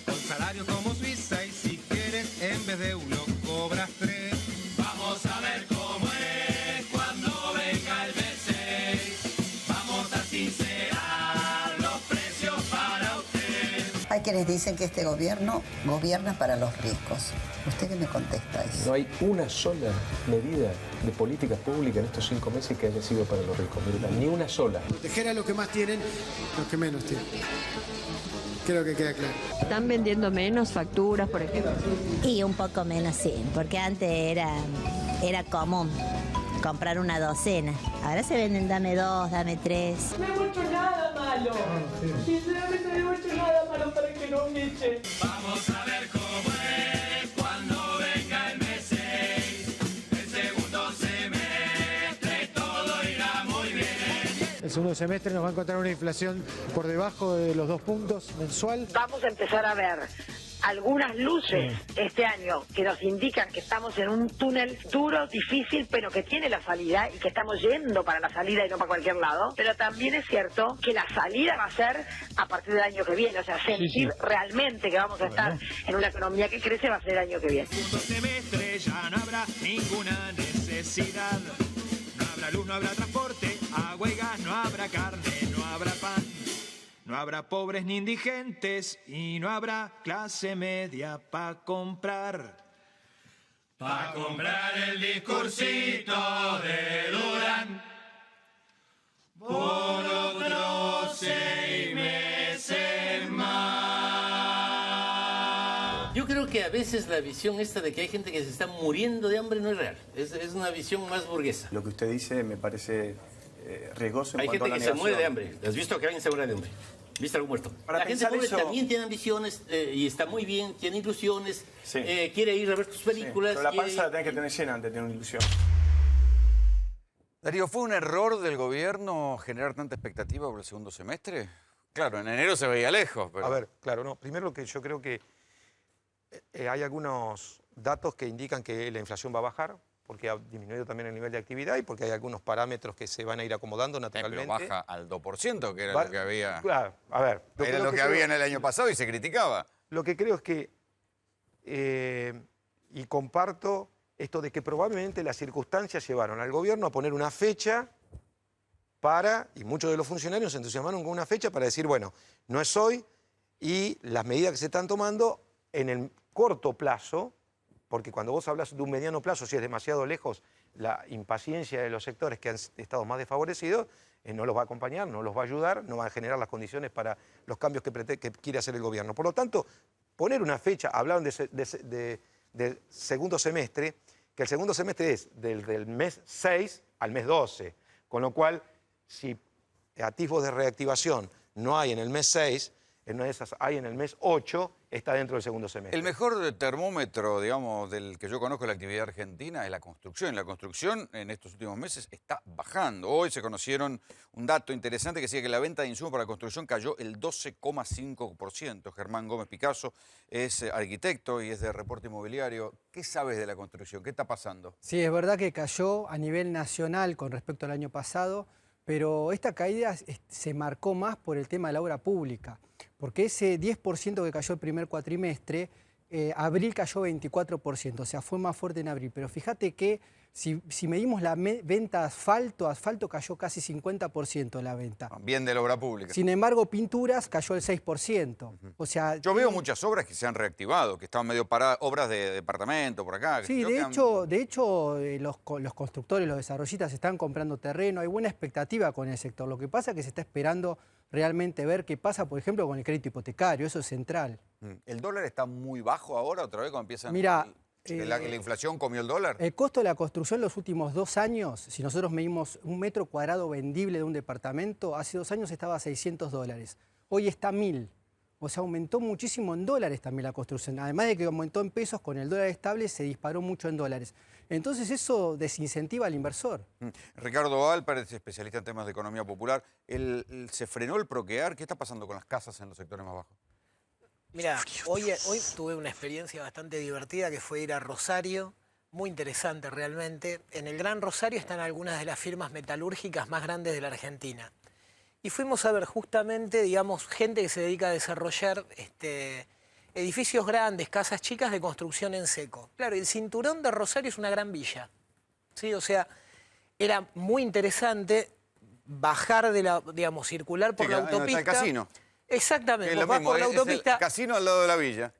con salarios como Suiza, y si quieres en vez de uno cobras 3. Vamos a ver cómo es cuando venga el mes 6. Vamos a sincerar los precios para usted. Hay quienes dicen que este gobierno gobierna para los ricos. ¿Usted qué me contesta eso? No hay una sola medida de políticas públicas en estos 5 meses que haya sido para los ricos. Ni una sola. Proteger a los que más tienen, los que menos tienen. Creo que queda claro. ¿Están vendiendo menos facturas, por ejemplo? Y un poco menos, sí, porque antes era común comprar una docena. Ahora se venden dame 2, dame 3. No he hecho nada malo. Sinceramente no he hecho nada malo para que no me echen. Vamos a ver cómo es cuando venga el mes 6. El segundo semestre todo irá muy bien. El segundo semestre nos va a encontrar una inflación por debajo de los 2 puntos mensual. Vamos a empezar a ver algunas luces este año que nos indican que estamos en un túnel duro, difícil, pero que tiene la salida y que estamos yendo para la salida y no para cualquier lado. Pero también es cierto que la salida va a ser a partir del año que viene. O sea, sentir realmente que vamos a estar en una economía que crece va a ser el año que viene. El segundo semestre ya no habrá ninguna necesidad. No habrá luz, no habrá transporte, agua y gas, no habrá carne, no habrá pan. No habrá pobres ni indigentes y no habrá clase media para comprar. Pa' comprar el discursito de Durán por otros 6 meses más. Yo creo que a veces la visión esta de que hay gente que se está muriendo de hambre no es real. Es una visión más burguesa. Lo que usted dice me parece riesgoso en hay cuanto gente a la que se muere de negación. hambre. ¿Has visto que alguien se muere de hambre? ¿Viste algún muerto? Para la gente pensar pobre eso- también tiene ambiciones y está muy bien, tiene ilusiones, quiere ir a ver tus películas. Pero la quiere- panza la tenés que tener llena antes de tener una ilusión. Darío, ¿fue un error del gobierno generar tanta expectativa por el segundo semestre? Claro, en enero se veía lejos, pero... A ver, claro, no. Primero que yo creo que hay algunos datos que indican que la inflación va a bajar, porque ha disminuido también el nivel de actividad y porque hay algunos parámetros que se van a ir acomodando naturalmente. Pero baja al 2%, que era Va- lo que había... Claro, a ver. Era lo que había en el año pasado y se criticaba. Lo que creo es que, y comparto esto de que probablemente las circunstancias llevaron al gobierno a poner una fecha para, y muchos de los funcionarios se entusiasmaron con una fecha para decir, bueno, no es hoy, y las medidas que se están tomando en el corto plazo, porque cuando vos hablas de un mediano plazo, si es demasiado lejos, la impaciencia de los sectores que han estado más desfavorecidos no los va a acompañar, no los va a ayudar, no va a generar las condiciones para los cambios que quiere hacer el gobierno. Por lo tanto, poner una fecha, hablaron del segundo semestre, que el segundo semestre es del mes 6 al mes 12, con lo cual, si atisbos de reactivación no hay en el mes 6, en una de esas hay en el mes 8, está dentro del segundo semestre. El mejor termómetro, digamos, del que yo conozco de la actividad argentina es la construcción. La construcción en estos últimos meses está bajando. Hoy se conocieron un dato interesante que decía que la venta de insumos para la construcción cayó el 12,5%. Germán Gómez Picasso es arquitecto y es de Reporte Inmobiliario. ¿Qué sabes de la construcción? ¿Qué está pasando? Sí, es verdad que cayó a nivel nacional con respecto al año pasado, pero esta caída se marcó más por el tema de la obra pública, porque ese 10% que cayó el primer cuatrimestre Abril cayó 24%, o sea, fue más fuerte en abril. Pero fíjate que si medimos la venta asfalto cayó casi 50% la venta. Bien de la obra pública. Sin embargo, pinturas cayó el 6%. O sea, yo veo muchas obras que se han reactivado, que estaban medio paradas, obras de departamento por acá. Sí, de hecho los constructores, los desarrollistas están comprando terreno, hay buena expectativa con el sector. Lo que pasa es que se está esperando realmente ver qué pasa, por ejemplo, con el crédito hipotecario, eso es central. ¿El dólar está muy bajo ahora, otra vez, cuando empiezan? Mira, ¿La inflación comió el dólar? El costo de la construcción los últimos 2 años, si nosotros medimos un metro cuadrado vendible de un departamento, hace 2 años estaba a $600. Hoy está a 1.000. O sea, aumentó muchísimo en dólares también la construcción. Además de que aumentó en pesos, con el dólar estable se disparó mucho en dólares. Entonces eso desincentiva al inversor. Ricardo Alpárez, especialista en temas de economía popular. ¿Se frenó el Procrear? ¿Qué está pasando con las casas en los sectores más bajos? Mira, hoy tuve una experiencia bastante divertida que fue ir a Rosario, muy interesante realmente. En el Gran Rosario están algunas de las firmas metalúrgicas más grandes de la Argentina. Y fuimos a ver justamente, digamos, gente que se dedica a desarrollar edificios grandes, casas chicas de construcción en seco. Claro, el cinturón de Rosario es una gran villa, ¿sí? O sea, era muy interesante bajar de la, digamos, circular por la autopista. Está el casino. Exactamente, vos vas por la autopista. El casino al lado de la villa.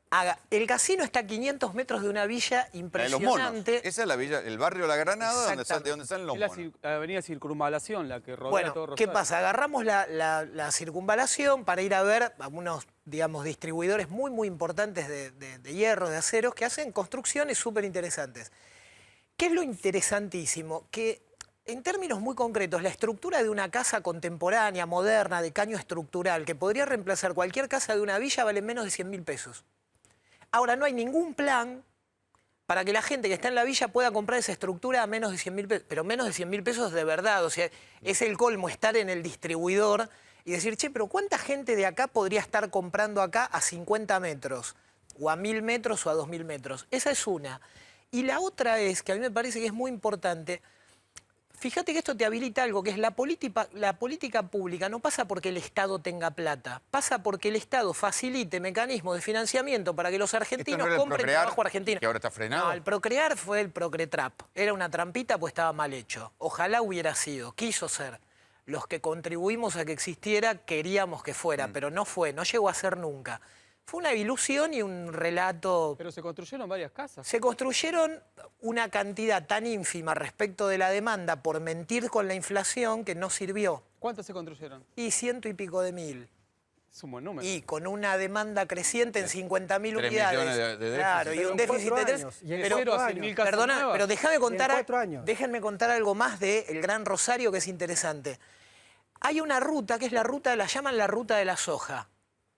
El casino está a 500 metros de una villa impresionante. Esa es la villa, el barrio La Granada, de donde salen los monos. La avenida Circunvalación, la que rodea bueno, todo Rosario. ¿qué pasa? Agarramos la circunvalación para ir a ver a unos, digamos, distribuidores muy importantes de hierro, de aceros, que hacen construcciones súper interesantes. ¿Qué es lo interesantísimo? Que en términos muy concretos, la estructura de una casa contemporánea, moderna, de caño estructural, que podría reemplazar cualquier casa de una villa, vale menos de 100.000 pesos. Ahora, no hay ningún plan para que la gente que está en la villa pueda comprar esa estructura a menos de 100.000 pesos, pero menos de 100.000 pesos de verdad. O sea, es el colmo estar en el distribuidor y decir, che, pero ¿cuánta gente de acá podría estar comprando acá a 50 metros? O a 1.000 metros o a 2.000 metros. Esa es una. Y la otra es, que a mí me parece que es muy importante. Fíjate que esto te habilita algo, que es la política pública no pasa porque el Estado tenga plata, pasa porque el Estado facilite mecanismos de financiamiento para que los argentinos compren trabajo argentino. Que ahora está frenado. No, el Procrear fue el Procretrap. Era una trampita, pues estaba mal hecho. Ojalá hubiera sido, quiso ser. Los que contribuimos a que existiera queríamos que fuera, pero no fue, no llegó a ser nunca. Fue una ilusión y un relato... Pero se construyeron varias casas. Se construyeron una cantidad tan ínfima respecto de la demanda por mentir con la inflación que no sirvió. ¿Cuántas se construyeron? Y 100 y pico de mil. Es un buen número. Y con una demanda creciente en 50.000 unidades. 3 millones de déficit. Claro, y un déficit de 3. Perdona, pero déjenme contar algo más del Gran Rosario que es interesante. Hay una ruta que es la ruta, la llaman la ruta de la soja.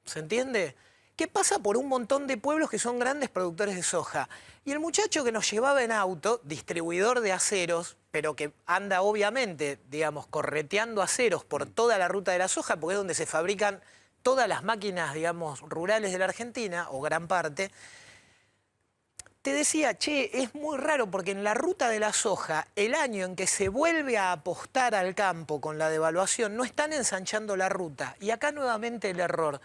¿Se entiende? ¿Qué pasa por un montón de pueblos que son grandes productores de soja? Y el muchacho que nos llevaba en auto, distribuidor de aceros, pero que anda obviamente, digamos, correteando aceros por toda la ruta de la soja, porque es donde se fabrican todas las máquinas, digamos, rurales de la Argentina, o gran parte, te decía, che, es muy raro porque en la ruta de la soja, el año en que se vuelve a apostar al campo con la devaluación, no están ensanchando la ruta. Y acá nuevamente el error.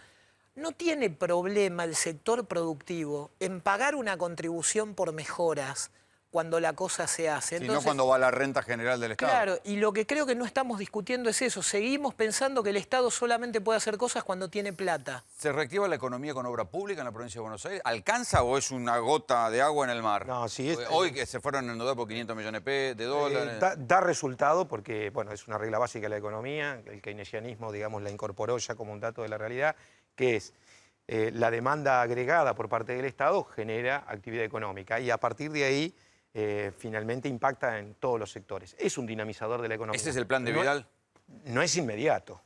No tiene problema el sector productivo en pagar una contribución por mejoras cuando la cosa se hace. Entonces, sino cuando va la renta general del Estado. Claro, y lo que creo que no estamos discutiendo es eso. Seguimos pensando que el Estado solamente puede hacer cosas cuando tiene plata. ¿Se reactiva la economía con obra pública en la provincia de Buenos Aires? ¿Alcanza o es una gota de agua en el mar? No, sí es... Hoy que se fueron a endeudar por 500 millones de dólares. Da resultado porque, bueno, es una regla básica de la economía. El keynesianismo, digamos, la incorporó ya como un dato de la realidad, que es la demanda agregada por parte del Estado genera actividad económica y a partir de ahí finalmente impacta en todos los sectores. Es un dinamizador de la economía. ¿Ese es el plan de Vidal? No es inmediato.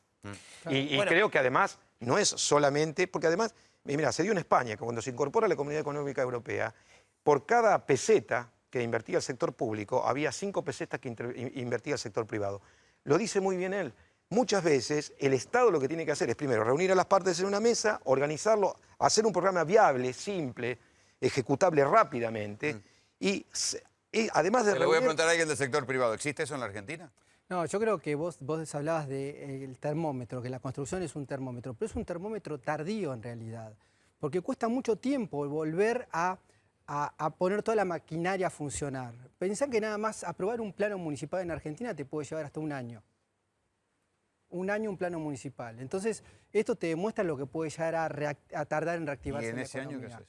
Y bueno, creo que además no es solamente, porque además, mira, se dio en España, que cuando se incorpora a la Comunidad Económica Europea, por cada peseta que invertía el sector público, había 5 pesetas que invertía el sector privado. Lo dice muy bien él. Muchas veces el Estado lo que tiene que hacer es primero reunir a las partes en una mesa, organizarlo, hacer un programa viable, simple, ejecutable rápidamente y además de... Le voy a preguntar a alguien del sector privado, ¿existe eso en la Argentina? No, yo creo que vos hablabas del termómetro, que la construcción es un termómetro, pero es un termómetro tardío en realidad. porque cuesta mucho tiempo volver a poner toda la maquinaria a funcionar. Pensá que nada más aprobar un plano municipal en Argentina te puede llevar hasta un año. Un año un plano municipal. Entonces, esto te demuestra lo que puede llegar a tardar en reactivarse. ¿Y en la ese economía. año qué haces?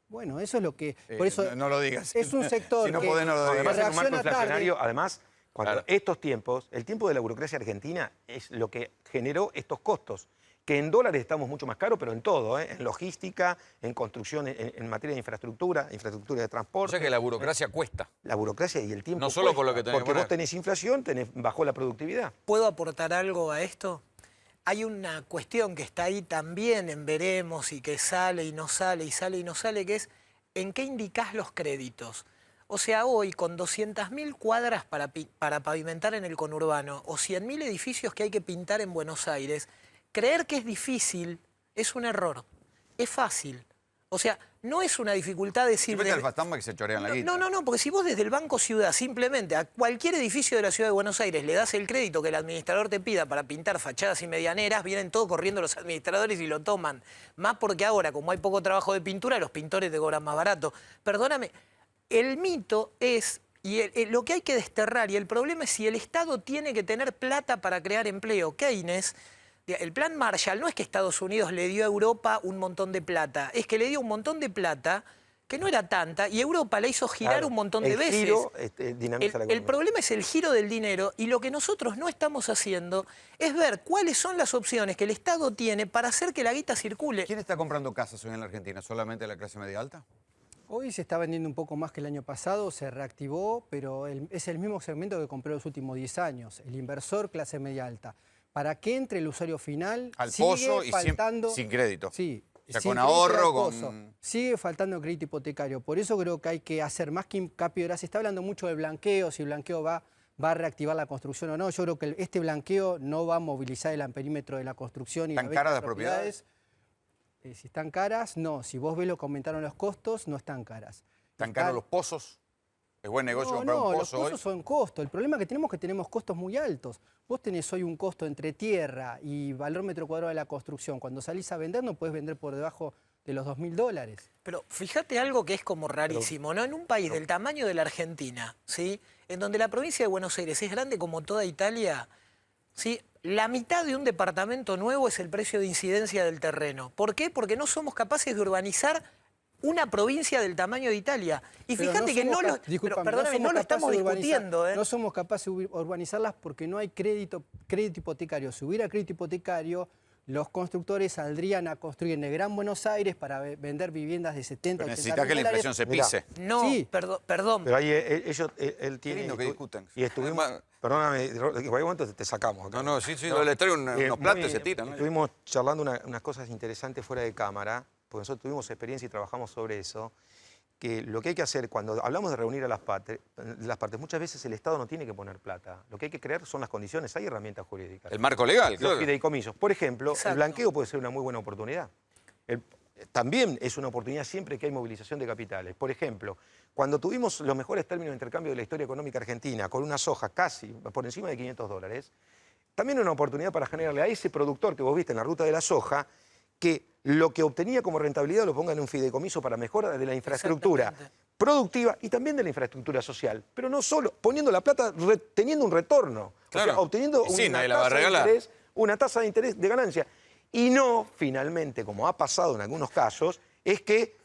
Bueno, eso es lo que... Por eso no lo digas. Es un sector si no que podés, no lo digas. Además, en un marco reacciona inflacionario, tarde. además, cuando Claro. estos tiempos, el tiempo de la burocracia argentina es lo que generó estos costos, que en dólares estamos mucho más caros, pero en todo, en logística, en construcción, en materia de infraestructura de transporte. O sea que la burocracia cuesta. La burocracia y el tiempo No solo cuesta, por lo que tenés que porque poner. vos tenés inflación, bajó la productividad. ¿Puedo aportar algo a esto? Hay una cuestión que está ahí también en veremos y que sale y no sale y sale y no sale, que es ¿en qué indicás los créditos? O sea, hoy con 200.000 cuadras para pavimentar en el conurbano o 100.000 edificios que hay que pintar en Buenos Aires, creer que es difícil es un error. Es fácil. O sea, no es una dificultad decir... Siempre está el fantasma que se chorean la guita. No, porque si vos desde el Banco Ciudad simplemente a cualquier edificio de la Ciudad de Buenos Aires le das el crédito que el administrador te pida para pintar fachadas y medianeras, vienen todos corriendo los administradores y lo toman. Más porque ahora, como hay poco trabajo de pintura, los pintores te cobran más barato. Perdóname, el mito es... Y lo que hay que desterrar, y el problema es si el Estado tiene que tener plata para crear empleo. Keynes... El plan Marshall no es que Estados Unidos le dio a Europa un montón de plata, es que le dio un montón de plata que no era tanta y Europa la hizo girar un montón de veces. Giro, dinamiza la El economía. problema es el giro del dinero y lo que nosotros no estamos haciendo es ver cuáles son las opciones que el Estado tiene para hacer que la guita circule. ¿Quién está comprando casas hoy en la Argentina? ¿Solamente la clase media alta? Hoy se está vendiendo un poco más que el año pasado, se reactivó, pero es el mismo segmento que compró los últimos 10 años, el inversor clase media alta. Para que entre el usuario final, Al sigue pozo y faltando... sin crédito. Sí. O sea, sin con crédito ahorro, al pozo. con... Sigue faltando crédito hipotecario. Por eso creo que hay que hacer más que hincapié. Ahora se está hablando mucho del blanqueo, si el blanqueo va a reactivar la construcción o no. Yo creo que este blanqueo no va a movilizar el amperímetro de la construcción. ¿Están caras las propiedades? Si están caras, no. Si vos ves lo que aumentaron los costos, no están caras. ¿Están caros los pozos? ¿Es buen negocio comprar un pozo los pozos son costo. El problema que tenemos es que tenemos costos muy altos. Vos tenés hoy un costo entre tierra y valor metro cuadrado de la construcción. Cuando salís a vender no podés vender por debajo de los $2.000. Pero fíjate algo que es como rarísimo, ¿no? En un país del tamaño de la Argentina, ¿sí? En donde la provincia de Buenos Aires es grande como toda Italia, ¿sí? La mitad de un departamento nuevo es el precio de incidencia del terreno. ¿Por qué? Porque no somos capaces de urbanizar una provincia del tamaño de Italia. Y Pero fíjate que no lo, perdóname, no lo estamos discutiendo. No somos capaces de urbanizarlas porque no hay crédito hipotecario. Si hubiera crédito hipotecario, los constructores saldrían a construir en el Gran Buenos Aires para vender viviendas de 70, Pero 80 necesita que la inflación se pise. No, sí. perdón. Pero ahí él tiene... lindo que discutan. Y estuvimos... Perdóname, en cualquier momento te sacamos. Acá. No, sí, le traigo unos platos y se tiran. Estuvimos charlando unas cosas interesantes fuera de cámara, porque nosotros tuvimos experiencia y trabajamos sobre eso, que lo que hay que hacer cuando hablamos de reunir a las partes, muchas veces el Estado no tiene que poner plata. Lo que hay que crear son las condiciones, hay herramientas jurídicas. El marco legal, los claro. fideicomisos. Por ejemplo, Exacto. el blanqueo puede ser una muy buena oportunidad. También es una oportunidad siempre que hay movilización de capitales. Por ejemplo, cuando tuvimos los mejores términos de intercambio de la historia económica argentina, con una soja casi por encima de $500, también una oportunidad para generarle a ese productor que vos viste en la ruta de la soja, que lo que obtenía como rentabilidad lo ponga en un fideicomiso para mejora de la infraestructura productiva y también de la infraestructura social. Pero no solo, poniendo la plata, teniendo un retorno. Claro. O sea, obteniendo Sí, nadie la una va a tasa de regalar. interés, una tasa de interés de ganancia. Y no, finalmente, como ha pasado en algunos casos, es que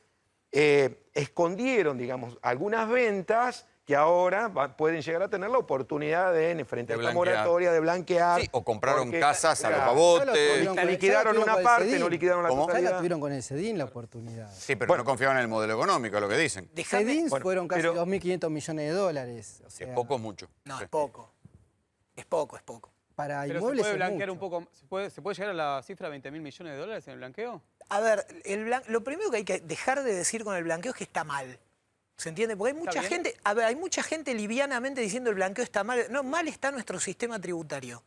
escondieron, digamos, algunas ventas que ahora pueden llegar a tener la oportunidad de, frente a esta moratoria, de blanquear. Sí, o compraron porque, casas a los pavotes. La liquidaron una parte, no liquidaron la Ya totalidad. la tuvieron con el CEDIN la oportunidad. Sí, pero no confiaban en el modelo económico, es lo que dicen. CEDIN fueron casi $2.500 millones. O sea, Es poco o mucho. No, Sí. es poco. Es poco, es poco. Para Pero inmuebles se puede es blanquear mucho. un poco, ¿se puede llegar a la cifra de $20.000 millones en el blanqueo? A ver, lo primero que hay que dejar de decir con el blanqueo es que está mal. ¿Se entiende? Porque hay mucha gente, hay mucha gente livianamente diciendo el blanqueo está mal. No, mal está nuestro sistema tributario.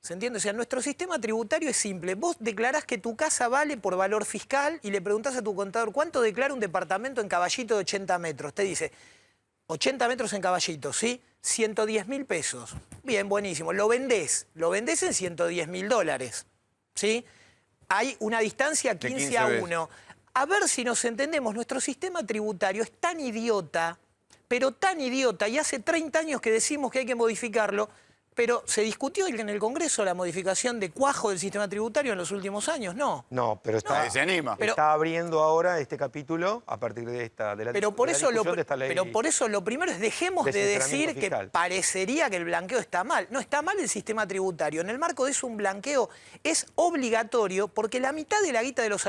¿Se entiende? O sea, nuestro sistema tributario es simple. Vos declarás que tu casa vale por valor fiscal y le preguntás a tu contador cuánto declara un departamento en Caballito de 80 metros. Te dice, 80 metros en Caballito, ¿sí? 110.000 pesos. Bien, buenísimo. Lo vendés en $110.000, ¿sí? Hay una distancia 15 a 1. a ver si nos entendemos, nuestro sistema tributario es tan idiota, pero tan idiota, y hace 30 años que decimos que hay que modificarlo, pero ¿se discutió en el Congreso la modificación de cuajo del sistema tributario en los últimos años? No. No, pero está, se anima. Está abriendo ahora este capítulo a partir de esta de la Pero por eso discusión de esta ley. Pero por eso lo primero es dejemos de decir que parecería que el blanqueo está mal. No, está mal el sistema tributario. En el marco de eso un blanqueo es obligatorio porque la mitad de la guita de los...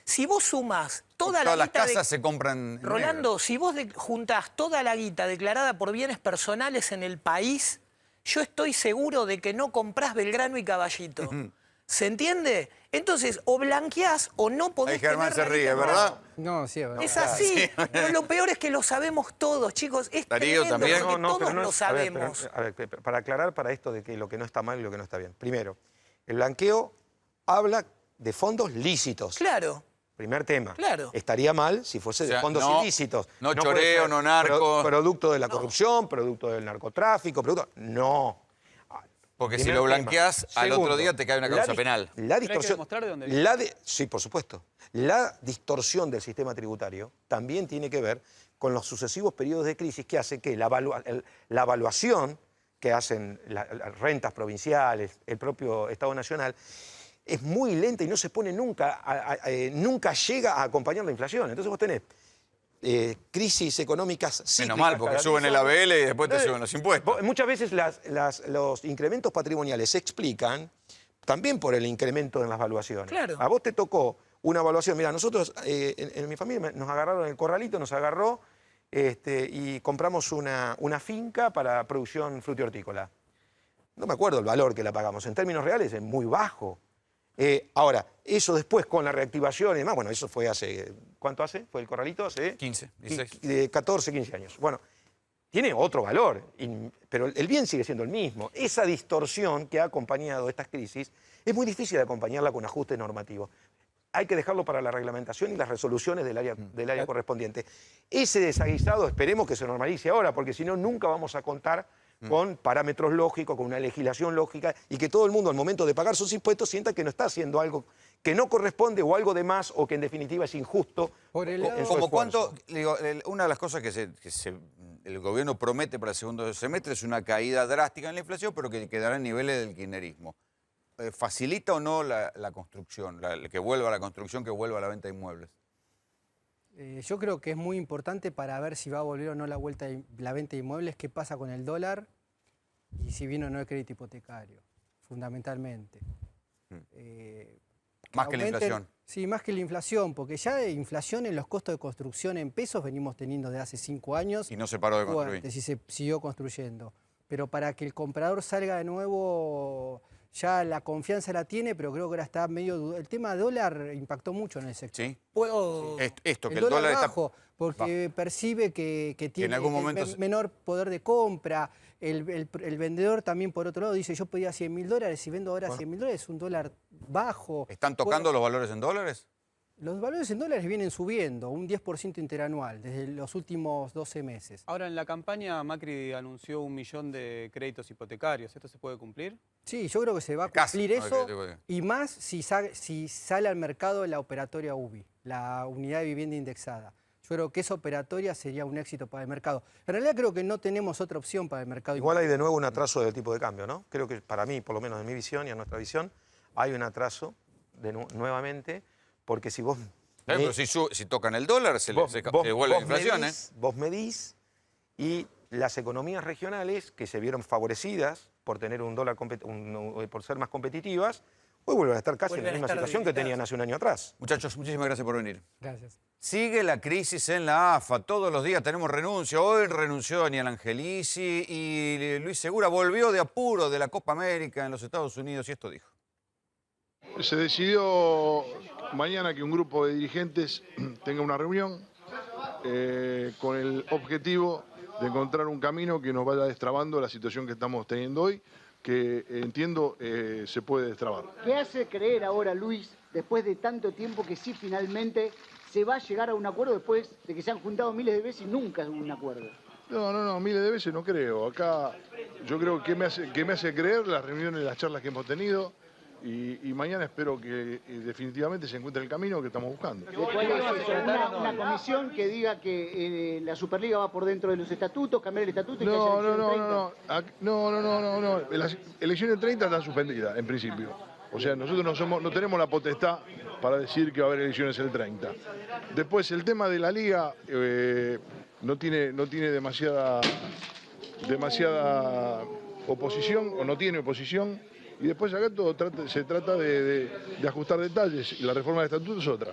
Si vos sumás todas las casas se compran... Rolando, si vos juntás toda la guita declarada por bienes personales en el país, yo estoy seguro de que no comprás Belgrano y Caballito. ¿Se entiende? Entonces, o blanqueás o no podés Ahí Germán tener se ríe, ¿verdad? No, sí, es verdad. Es así, Sí. pero lo peor es que lo sabemos todos, chicos. Es Darío tremendo, también. porque No, todos pero no lo es- sabemos. a ver, para aclarar para esto de que lo que no está mal y lo que no está bien. Primero, el blanqueo habla de fondos lícitos. Claro. Primer tema. Claro. Estaría mal si fuese O sea, de fondos no- ilícitos. no puede choreo, ser no narco. producto de la corrupción, producto del narcotráfico, producto... No. Porque si Primer lo tema. blanqueás, al Segundo, otro día te cae una causa penal. La Pero hay que distorsión... demostrar de dónde viene. Sí, por supuesto. La distorsión del sistema tributario también tiene que ver con los sucesivos periodos de crisis que hace que la evaluación que hacen las rentas provinciales, el propio Estado Nacional, es muy lenta y no se pone nunca, nunca llega a acompañar la inflación. Entonces vos tenés crisis económicas cíclicas. Menos mal, porque cada suben 10 el años. ABL y después te suben los impuestos. Muchas veces los incrementos patrimoniales se explican también por el incremento en las valuaciones. Claro. A vos te tocó una evaluación. Mira, nosotros en mi familia nos agarraron el corralito, nos agarró y compramos una finca para producción frutihortícola. No me acuerdo el valor que la pagamos. En términos reales es muy bajo. Ahora, eso después con la reactivación y demás, bueno, eso fue hace... ¿Cuánto hace? ¿Fue el corralito? Hace 15, 16. de 14, 15 años. Bueno, tiene otro valor, pero el bien sigue siendo el mismo. Esa distorsión que ha acompañado estas crisis es muy difícil de acompañarla con ajustes normativos. Hay que dejarlo para la reglamentación y las resoluciones del área correspondiente. Ese desaguisado esperemos que se normalice ahora, porque si no, nunca vamos a contar con parámetros lógicos, con una legislación lógica, y que todo el mundo al momento de pagar sus impuestos sienta que no está haciendo algo que no corresponde o algo de más o que en definitiva es injusto. Como cuánto, digo, una de las cosas que el gobierno promete para el segundo semestre es una caída drástica en la inflación, pero que quedará en niveles del kirchnerismo. ¿Facilita o no la construcción, que vuelva a la construcción, que vuelva a la venta de inmuebles? Yo creo que es muy importante para ver si va a volver o no la venta de inmuebles, qué pasa con el dólar y si viene o no el crédito hipotecario, fundamentalmente. Más que la inflación. Sí, más que la inflación, porque ya de inflación en los costos de construcción en pesos venimos teniendo de hace 5 años. Y no se paró de construir. Fuertes, y se siguió construyendo. Pero para que el comprador salga de nuevo, ya la confianza la tiene, pero creo que ahora está medio... El tema dólar impactó mucho en el sector. Sí. ¿Puedo...? Esto, que el dólar bajo, está... porque percibe que tiene en algún momento menor poder de compra. El vendedor también, por otro lado, dice, yo pedía $100.000, si vendo ahora $100.000, es un dólar bajo. ¿Están tocando los valores en dólares? Los valores en dólares vienen subiendo, un 10% interanual, desde los últimos 12 meses. Ahora, en la campaña Macri anunció 1 millón de créditos hipotecarios. ¿Esto se puede cumplir? Sí, yo creo que se va a cumplir eso, y más si sale al mercado la operatoria UBI, la Unidad de Vivienda Indexada. Yo creo que esa operatoria sería un éxito para el mercado. En realidad creo que no tenemos otra opción para el mercado. Igual hay de nuevo un atraso del tipo de cambio, ¿no? Creo que para mí, por lo menos en mi visión y en nuestra visión, hay un atraso nuevamente, porque si vos... Pero si tocan el dólar, se vuelve la inflación, Vos medís y las economías regionales que se vieron favorecidas por tener un dólar, por ser más competitivas, hoy vuelven a estar casi en la misma situación que tenían hace un año atrás. Muchachos, muchísimas gracias por venir. Gracias. Sigue la crisis en la AFA, todos los días tenemos renuncia. Hoy renunció Daniel Angelici y Luis Segura volvió de apuro de la Copa América en los Estados Unidos y esto dijo. Se decidió mañana que un grupo de dirigentes tenga una reunión con el objetivo de encontrar un camino que nos vaya destrabando la situación que estamos teniendo hoy, que entiendo se puede destrabar. ¿Qué hace creer ahora, Luis, después de tanto tiempo, que sí finalmente se va a llegar a un acuerdo después de que se han juntado miles de veces y nunca hubo un acuerdo? No, miles de veces no creo. Acá yo creo que me hace creer las reuniones, las charlas que hemos tenido, y mañana espero que definitivamente se encuentre el camino que estamos buscando. Una comisión que diga que la Superliga va por dentro de los estatutos, cambiar el estatuto y que haya No. Las elecciones 30 están suspendidas, en principio. O sea, nosotros no tenemos la potestad para decir que va a haber elecciones el 30. Después, el tema de la liga no tiene demasiada oposición, o no tiene oposición. Y después acá todo se trata de ajustar detalles, y la reforma del estatuto es otra.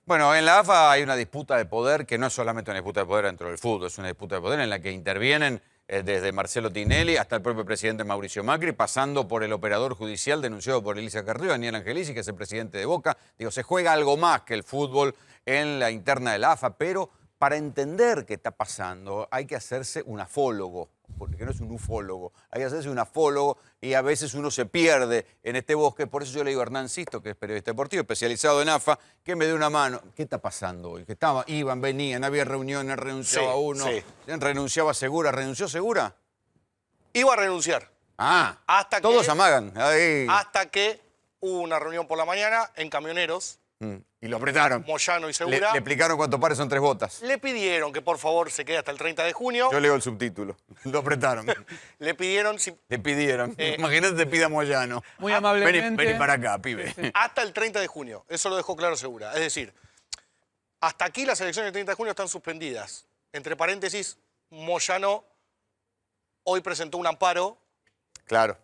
Bueno, en la AFA hay una disputa de poder que no es solamente una disputa de poder dentro del fútbol, es una disputa de poder en la que intervienen desde Marcelo Tinelli hasta el propio presidente Mauricio Macri, pasando por el operador judicial denunciado por Elisa Carrillo, Daniel Angelici, que es el presidente de Boca. Digo, se juega algo más que el fútbol en la interna de la AFA, pero para entender qué está pasando hay que hacerse un afólogo, porque no es un ufólogo, hay que hacerse un afólogo y a veces uno se pierde en este bosque. Por eso yo le digo a Hernán Sisto, que es periodista deportivo, especializado en AFA, que me dé una mano. ¿Qué está pasando hoy? Que iban, venían, había reuniones, renunciaba uno, renunciaba Segura. ¿Renunció Segura? Iba a renunciar. Todos amagan. Ahí. Hasta que hubo una reunión por la mañana en Camioneros. Y lo apretaron. Moyano y Segura. Le explicaron cuántos pares son 3 botas. Le pidieron que por favor se quede hasta el 30 de junio. Yo leo el subtítulo. Lo apretaron. Le pidieron... Le pidieron. Imagínate te pida Moyano. Muy amablemente. Vení para acá, pibe. Hasta el 30 de junio. Eso lo dejó claro Segura. Es decir, hasta aquí las elecciones del 30 de junio están suspendidas. Entre paréntesis, Moyano hoy presentó un amparo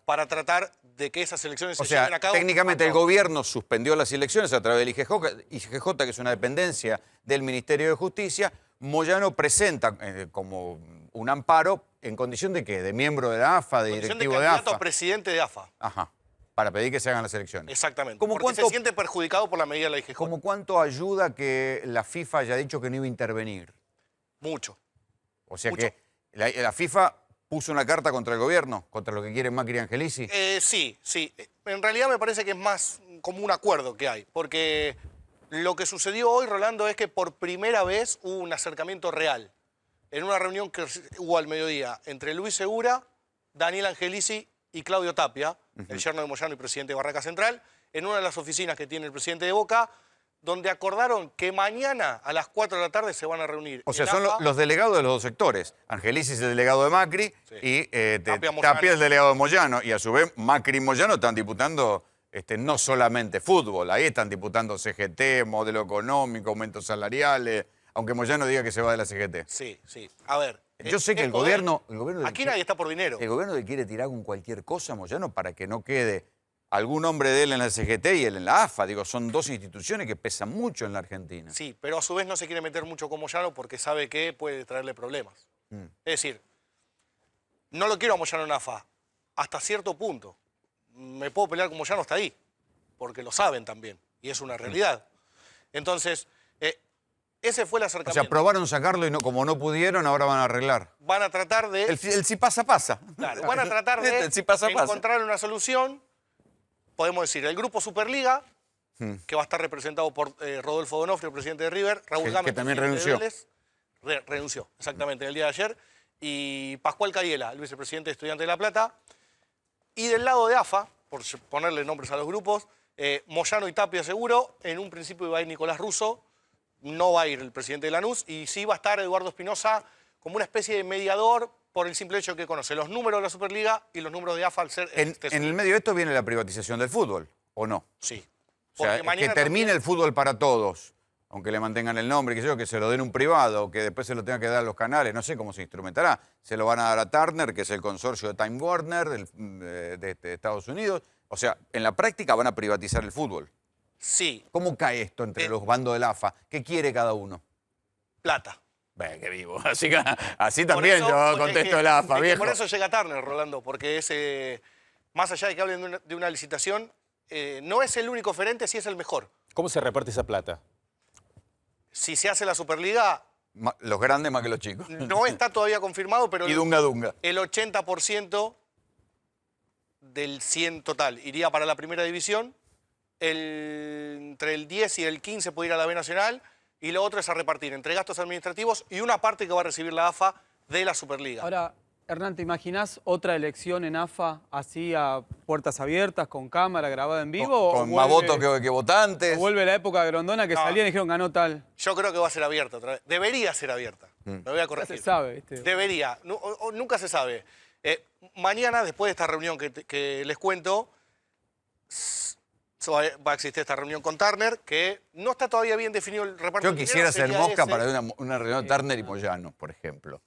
para tratar de que esas elecciones se lleven a cabo. Técnicamente el gobierno suspendió las elecciones a través del IGJ, que es una dependencia del Ministerio de Justicia. Moyano presenta como un amparo en condición de ¿qué? De miembro de la AFA, de directivo de candidato AFA. a presidente de AFA. Ajá, para pedir que se hagan las elecciones. Exactamente, porque se siente perjudicado por la medida de la IGJ. ¿Cómo cuánto ayuda que la FIFA haya dicho que no iba a intervenir? Mucho. O sea que la FIFA puso una carta contra el gobierno, contra lo que quiere Macri y Angelici. Sí. En realidad me parece que es más como un acuerdo que hay, porque lo que sucedió hoy, Rolando, es que por primera vez hubo un acercamiento real en una reunión que hubo al mediodía entre Luis Segura, Daniel Angelici y Claudio Tapia, el yerno de Moyano y presidente de Barraca Central, en una de las oficinas que tiene el presidente de Boca, donde acordaron que mañana a las 4 de la tarde se van a reunir. O sea, son los delegados de los dos sectores. Angelici es el delegado de Macri y Tapia el delegado de Moyano. Y a su vez, Macri y Moyano están disputando no solamente fútbol, ahí están disputando CGT, modelo económico, aumentos salariales, aunque Moyano diga que se va de la CGT. Sí. A ver. Yo sé que el gobierno... Aquí nadie está por dinero. El gobierno le quiere tirar con cualquier cosa a Moyano para que no quede algún hombre de él en la CGT y él en la AFA. Digo, son dos instituciones que pesan mucho en la Argentina. Sí, pero a su vez no se quiere meter mucho con Moyano porque sabe que puede traerle problemas. Es decir, no lo quiero a Moyano en AFA, hasta cierto punto. Me puedo pelear con Moyano hasta ahí, porque lo saben también, y es una realidad. Entonces, ese fue el acercamiento. O sea, probaron sacarlo y como no pudieron, ahora van a arreglar. Van a tratar de... El si pasa, pasa. Claro, van a tratar de si pasa, encontrar una solución. Podemos decir, el grupo Superliga, que va a estar representado por Rodolfo Donofrio, presidente de River, Raúl Gámez, que también renunció. Renunció, exactamente, en el día de ayer, y Pascual Cariela, el vicepresidente de Estudiantes de La Plata. Y del lado de AFA, por ponerle nombres a los grupos, Moyano y Tapia seguro, en un principio iba a ir Nicolás Russo, no va a ir el presidente de Lanús, y sí va a estar Eduardo Espinosa como una especie de mediador por el simple hecho que conoce los números de la Superliga y los números de AFA al ser... En el medio de esto viene la privatización del fútbol, ¿o no? Sí. O sea, que termine el fútbol para todos, aunque le mantengan el nombre, que se lo den un privado, que después se lo tenga que dar a los canales, no sé cómo se instrumentará. Se lo van a dar a Turner, que es el consorcio de Time Warner de Estados Unidos. O sea, en la práctica van a privatizar el fútbol. Sí. ¿Cómo cae esto entre los bandos del AFA? ¿Qué quiere cada uno? Plata. Qué vivo. Así también yo contesto el AFA, viejo. Por eso llega Turner, Rolando, porque es, más allá de que hablen de una licitación, no es el único oferente, sí es el mejor. ¿Cómo se reparte esa plata? Si se hace la Superliga... Los grandes más que los chicos. No está todavía confirmado, pero... Y dunga. El 80% del 100 total iría para la primera división, entre el 10 y el 15 puede ir a la B Nacional, y lo otro es a repartir entre gastos administrativos y una parte que va a recibir la AFA de la Superliga. Ahora, Hernán, ¿te imaginás otra elección en AFA así a puertas abiertas, con cámara, grabada en vivo? Con más votos que votantes. ¿O vuelve la época de Grondona que salían y dijeron ganó tal? Yo creo que va a ser abierta otra vez. Debería ser abierta. Me voy a corregir. No se sabe, ¿viste? Debería. Nunca se sabe. Mañana, después de esta reunión que les cuento, va a existir esta reunión con Turner, que no está todavía bien definido el reparto. Yo quisiera ser mosca para una reunión de Turner y Moyano, por ejemplo.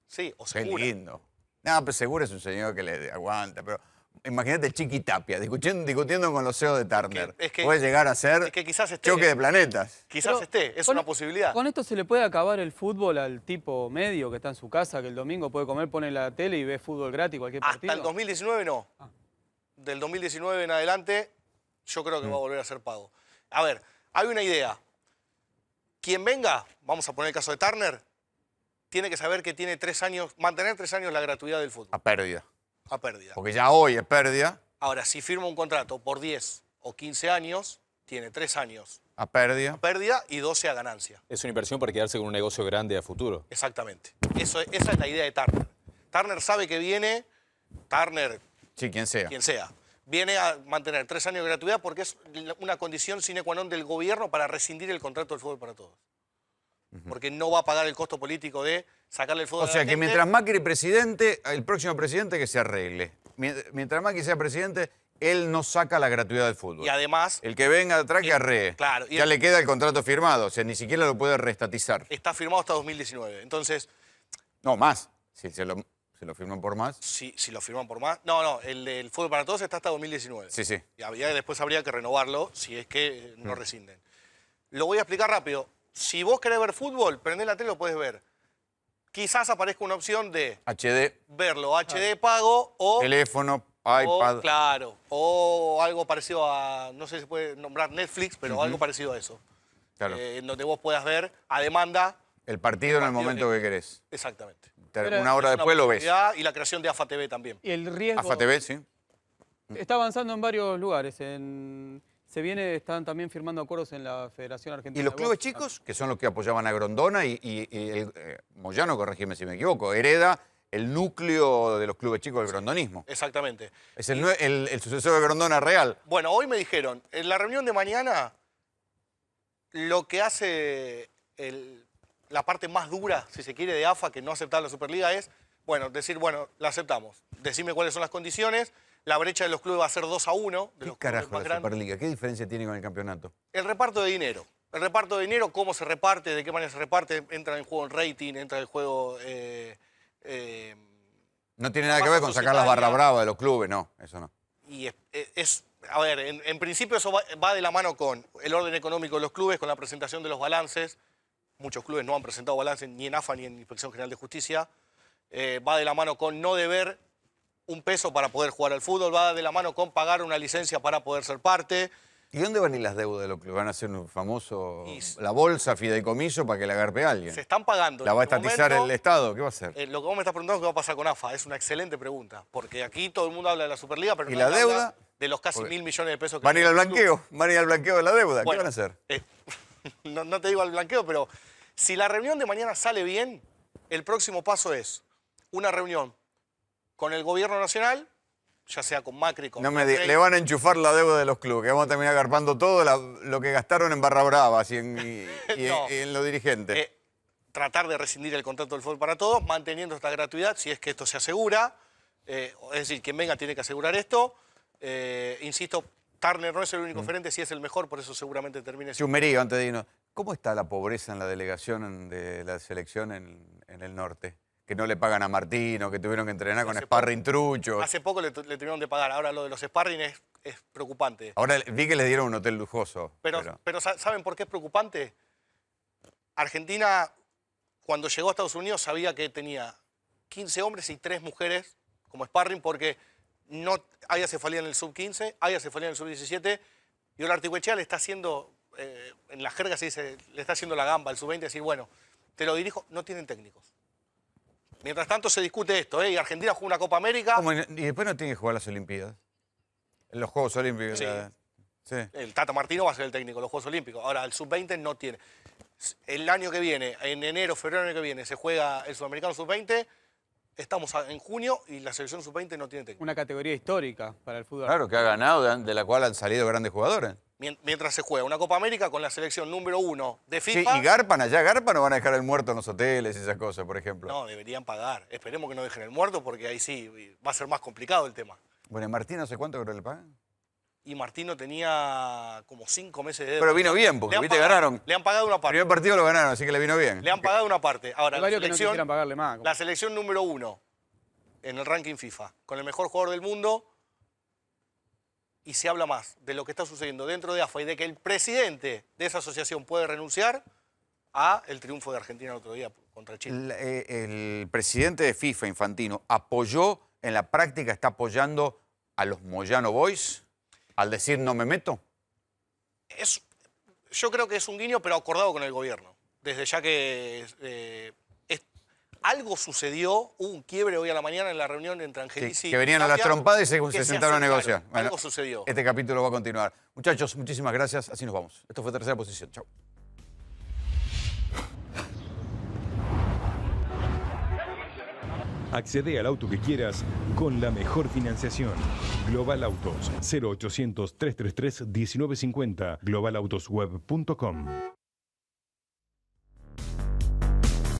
Sí, o Qué Segura. lindo. No, pero Segura es un señor que le aguanta, pero imagínate Chiqui Tapia discutiendo con los CEOs de Turner. Puede llegar a ser quizás esté, choque de planetas. Quizás es una posibilidad. ¿Con esto se le puede acabar el fútbol al tipo medio que está en su casa, que el domingo puede comer, pone la tele y ve fútbol gratis, cualquier partido? Hasta el 2019 no. Del 2019 en adelante yo creo que va a volver a ser pago. A ver, hay una idea. Quien venga, vamos a poner el caso de Turner, tiene que saber que tiene 3 años, mantener 3 años la gratuidad del fútbol. A pérdida. A pérdida. Porque ya hoy es pérdida. Ahora, si firma un contrato por 10 o 15 años, tiene 3 años a pérdida. A pérdida y 12 a ganancia. Es una inversión para quedarse con un negocio grande a futuro. Exactamente. Esa es la idea de Turner. Turner sabe que viene, Turner... Sí, quien sea. Quien sea. Viene a mantener 3 años de gratuidad porque es una condición sine qua non del gobierno para rescindir el contrato del fútbol para todos. Porque no va a pagar el costo político de sacarle el fútbol a la O sea que gente. mientras Macri presidente, el próximo presidente que se arregle. Mientras Macri sea presidente, él no saca la gratuidad del fútbol. Y además... El que venga atrás que arree. Claro. Ya le queda el contrato firmado, o sea, ni siquiera lo puede reestatizar. Está firmado hasta 2019. Entonces... No, más. Si se lo firman por más. Si lo firman por más. No, el fútbol para todos está hasta 2019. Sí, sí. Y después habría que renovarlo si es que no rescinden. Lo voy a explicar rápido. Si vos querés ver fútbol, prendés la tele, lo puedes ver. Quizás aparezca una opción de HD. Verlo HD pago o... Teléfono, iPad. Claro. O algo parecido a... No sé si se puede nombrar Netflix, pero algo parecido a eso. Claro. En donde vos puedas ver a demanda... El partido en el momento que querés. Exactamente. Una hora después lo ves. Y la creación de AFA TV también. Y el riesgo... AFA TV, sí. Está avanzando en varios lugares. Están también firmando acuerdos en la Federación Argentina. ¿Y los clubes chicos, que son los que apoyaban a Grondona Moyano, corregime si me equivoco, hereda el núcleo de los clubes chicos del grondonismo? Exactamente. Es el sucesor de Grondona real. Bueno, hoy me dijeron, en la reunión de mañana, lo que hace la parte más dura, si se quiere, de AFA, que no aceptar la Superliga, es, decir, la aceptamos. Decime cuáles son las condiciones. La brecha de los clubes va a ser 2-1. ¿Qué carajo la Superliga? ¿Qué diferencia tiene con el campeonato? El reparto de dinero. El reparto de dinero, cómo se reparte, de qué manera se reparte, entra en juego el rating, entra en juego... no tiene nada que ver con sacar las barras bravas de los clubes, no, eso no. Y a ver, en principio eso va de la mano con el orden económico de los clubes, con la presentación de los balances. Muchos clubes no han presentado balances ni en AFA ni en Inspección General de Justicia. Va de la mano con no deber un peso para poder jugar al fútbol, va de la mano con pagar una licencia para poder ser parte. ¿Y dónde van a ir las deudas de los clubes? ¿Van a hacer un famoso, la bolsa, fideicomiso para que la agarpe alguien? Se están pagando. ¿La va a estatizar el Estado? ¿Qué va a hacer? Lo que vos me estás preguntando es qué va a pasar con AFA. Es una excelente pregunta, porque aquí todo el mundo habla de la Superliga, pero ¿Y no la habla deuda? De los casi 1.000 millones de pesos que... ¿Van a ir al blanqueo? ¿Van a ir al blanqueo de la deuda? ¿Qué van a hacer? No te digo al blanqueo, pero si la reunión de mañana sale bien, el próximo paso es una reunión con el gobierno nacional, ya sea con Macri, con... Le van a enchufar la deuda de los clubes, que vamos a terminar agarpando todo lo que gastaron en Barra Bravas y en los dirigentes. Tratar de rescindir el contrato del fútbol para todos, manteniendo esta gratuidad, si es que esto se asegura. Es decir, quien venga tiene que asegurar esto. Insisto, Turner no es el único oferente, sí es el mejor, por eso seguramente termine... Chumerío, antes de irnos. ¿Cómo está la pobreza en la delegación de la selección en el norte? Que no le pagan a Martino, que tuvieron que entrenar con sparring truchos. Hace poco le tuvieron de pagar. Ahora lo de los sparring es preocupante. Ahora vi que les dieron un hotel lujoso. Pero ¿saben por qué es preocupante? Argentina, cuando llegó a Estados Unidos, sabía que tenía 15 hombres y 3 mujeres como sparring, porque no hay acefalía en el sub-15, hay acefalía en el sub-17, y ahora Articuechea le está haciendo, en la jerga se dice, le está haciendo la gamba al sub-20, decir, te lo dirijo, no tienen técnicos. Mientras tanto se discute esto, y Argentina juega una Copa América. ¿Y después no tiene que jugar las Olimpiadas? En los Juegos Olímpicos. Sí. El Tata Martino va a ser el técnico de los Juegos Olímpicos. Ahora, el sub-20 no tiene. El año que viene, en enero, febrero del año que viene, se juega el Sudamericano sub-20. estamos en junio y la selección sub-20 no tiene técnico. Una categoría histórica para el fútbol. Claro, que ha ganado, de la cual han salido grandes jugadores. Mientras se juega una Copa América con la selección número 1 de Sí, FIFA. y garpan allá, garpan o van a dejar el muerto en los hoteles y esas cosas, por ejemplo. No, deberían pagar. Esperemos que no dejen el muerto porque ahí sí va a ser más complicado el tema. Bueno, ¿y Martín no sé cuánto creo que le pagan? Y Martino tenía como 5 meses de... Pero vino bien, porque viste, ganaron. Le han pagado una El parte. primer partido lo ganaron, así que le vino bien. Le han pagado una parte. Ahora, Hay varios que no quisieran pagarle más. la selección número 1 en el ranking FIFA, con el mejor jugador del mundo, y se habla más de lo que está sucediendo dentro de AFA y de que el presidente de esa asociación puede renunciar a el triunfo de Argentina el otro día contra Chile. El presidente de FIFA, Infantino, apoyó, en la práctica está apoyando a los Moyano Boys al decir no me meto. Yo creo que es un guiño, pero acordado con el gobierno. Desde ya que algo sucedió, hubo un quiebre hoy a la mañana en la reunión entre Angelici y Que venían a las Tapia, trompadas y se que sentaron a negociar. acercaron. Bueno, algo sucedió. Este capítulo va a continuar. Muchachos, muchísimas gracias. Así nos vamos. Esto fue Tercera Posición. Chau. Accede al auto que quieras con la mejor financiación. Global Autos, 0800 333 1950, globalautosweb.com.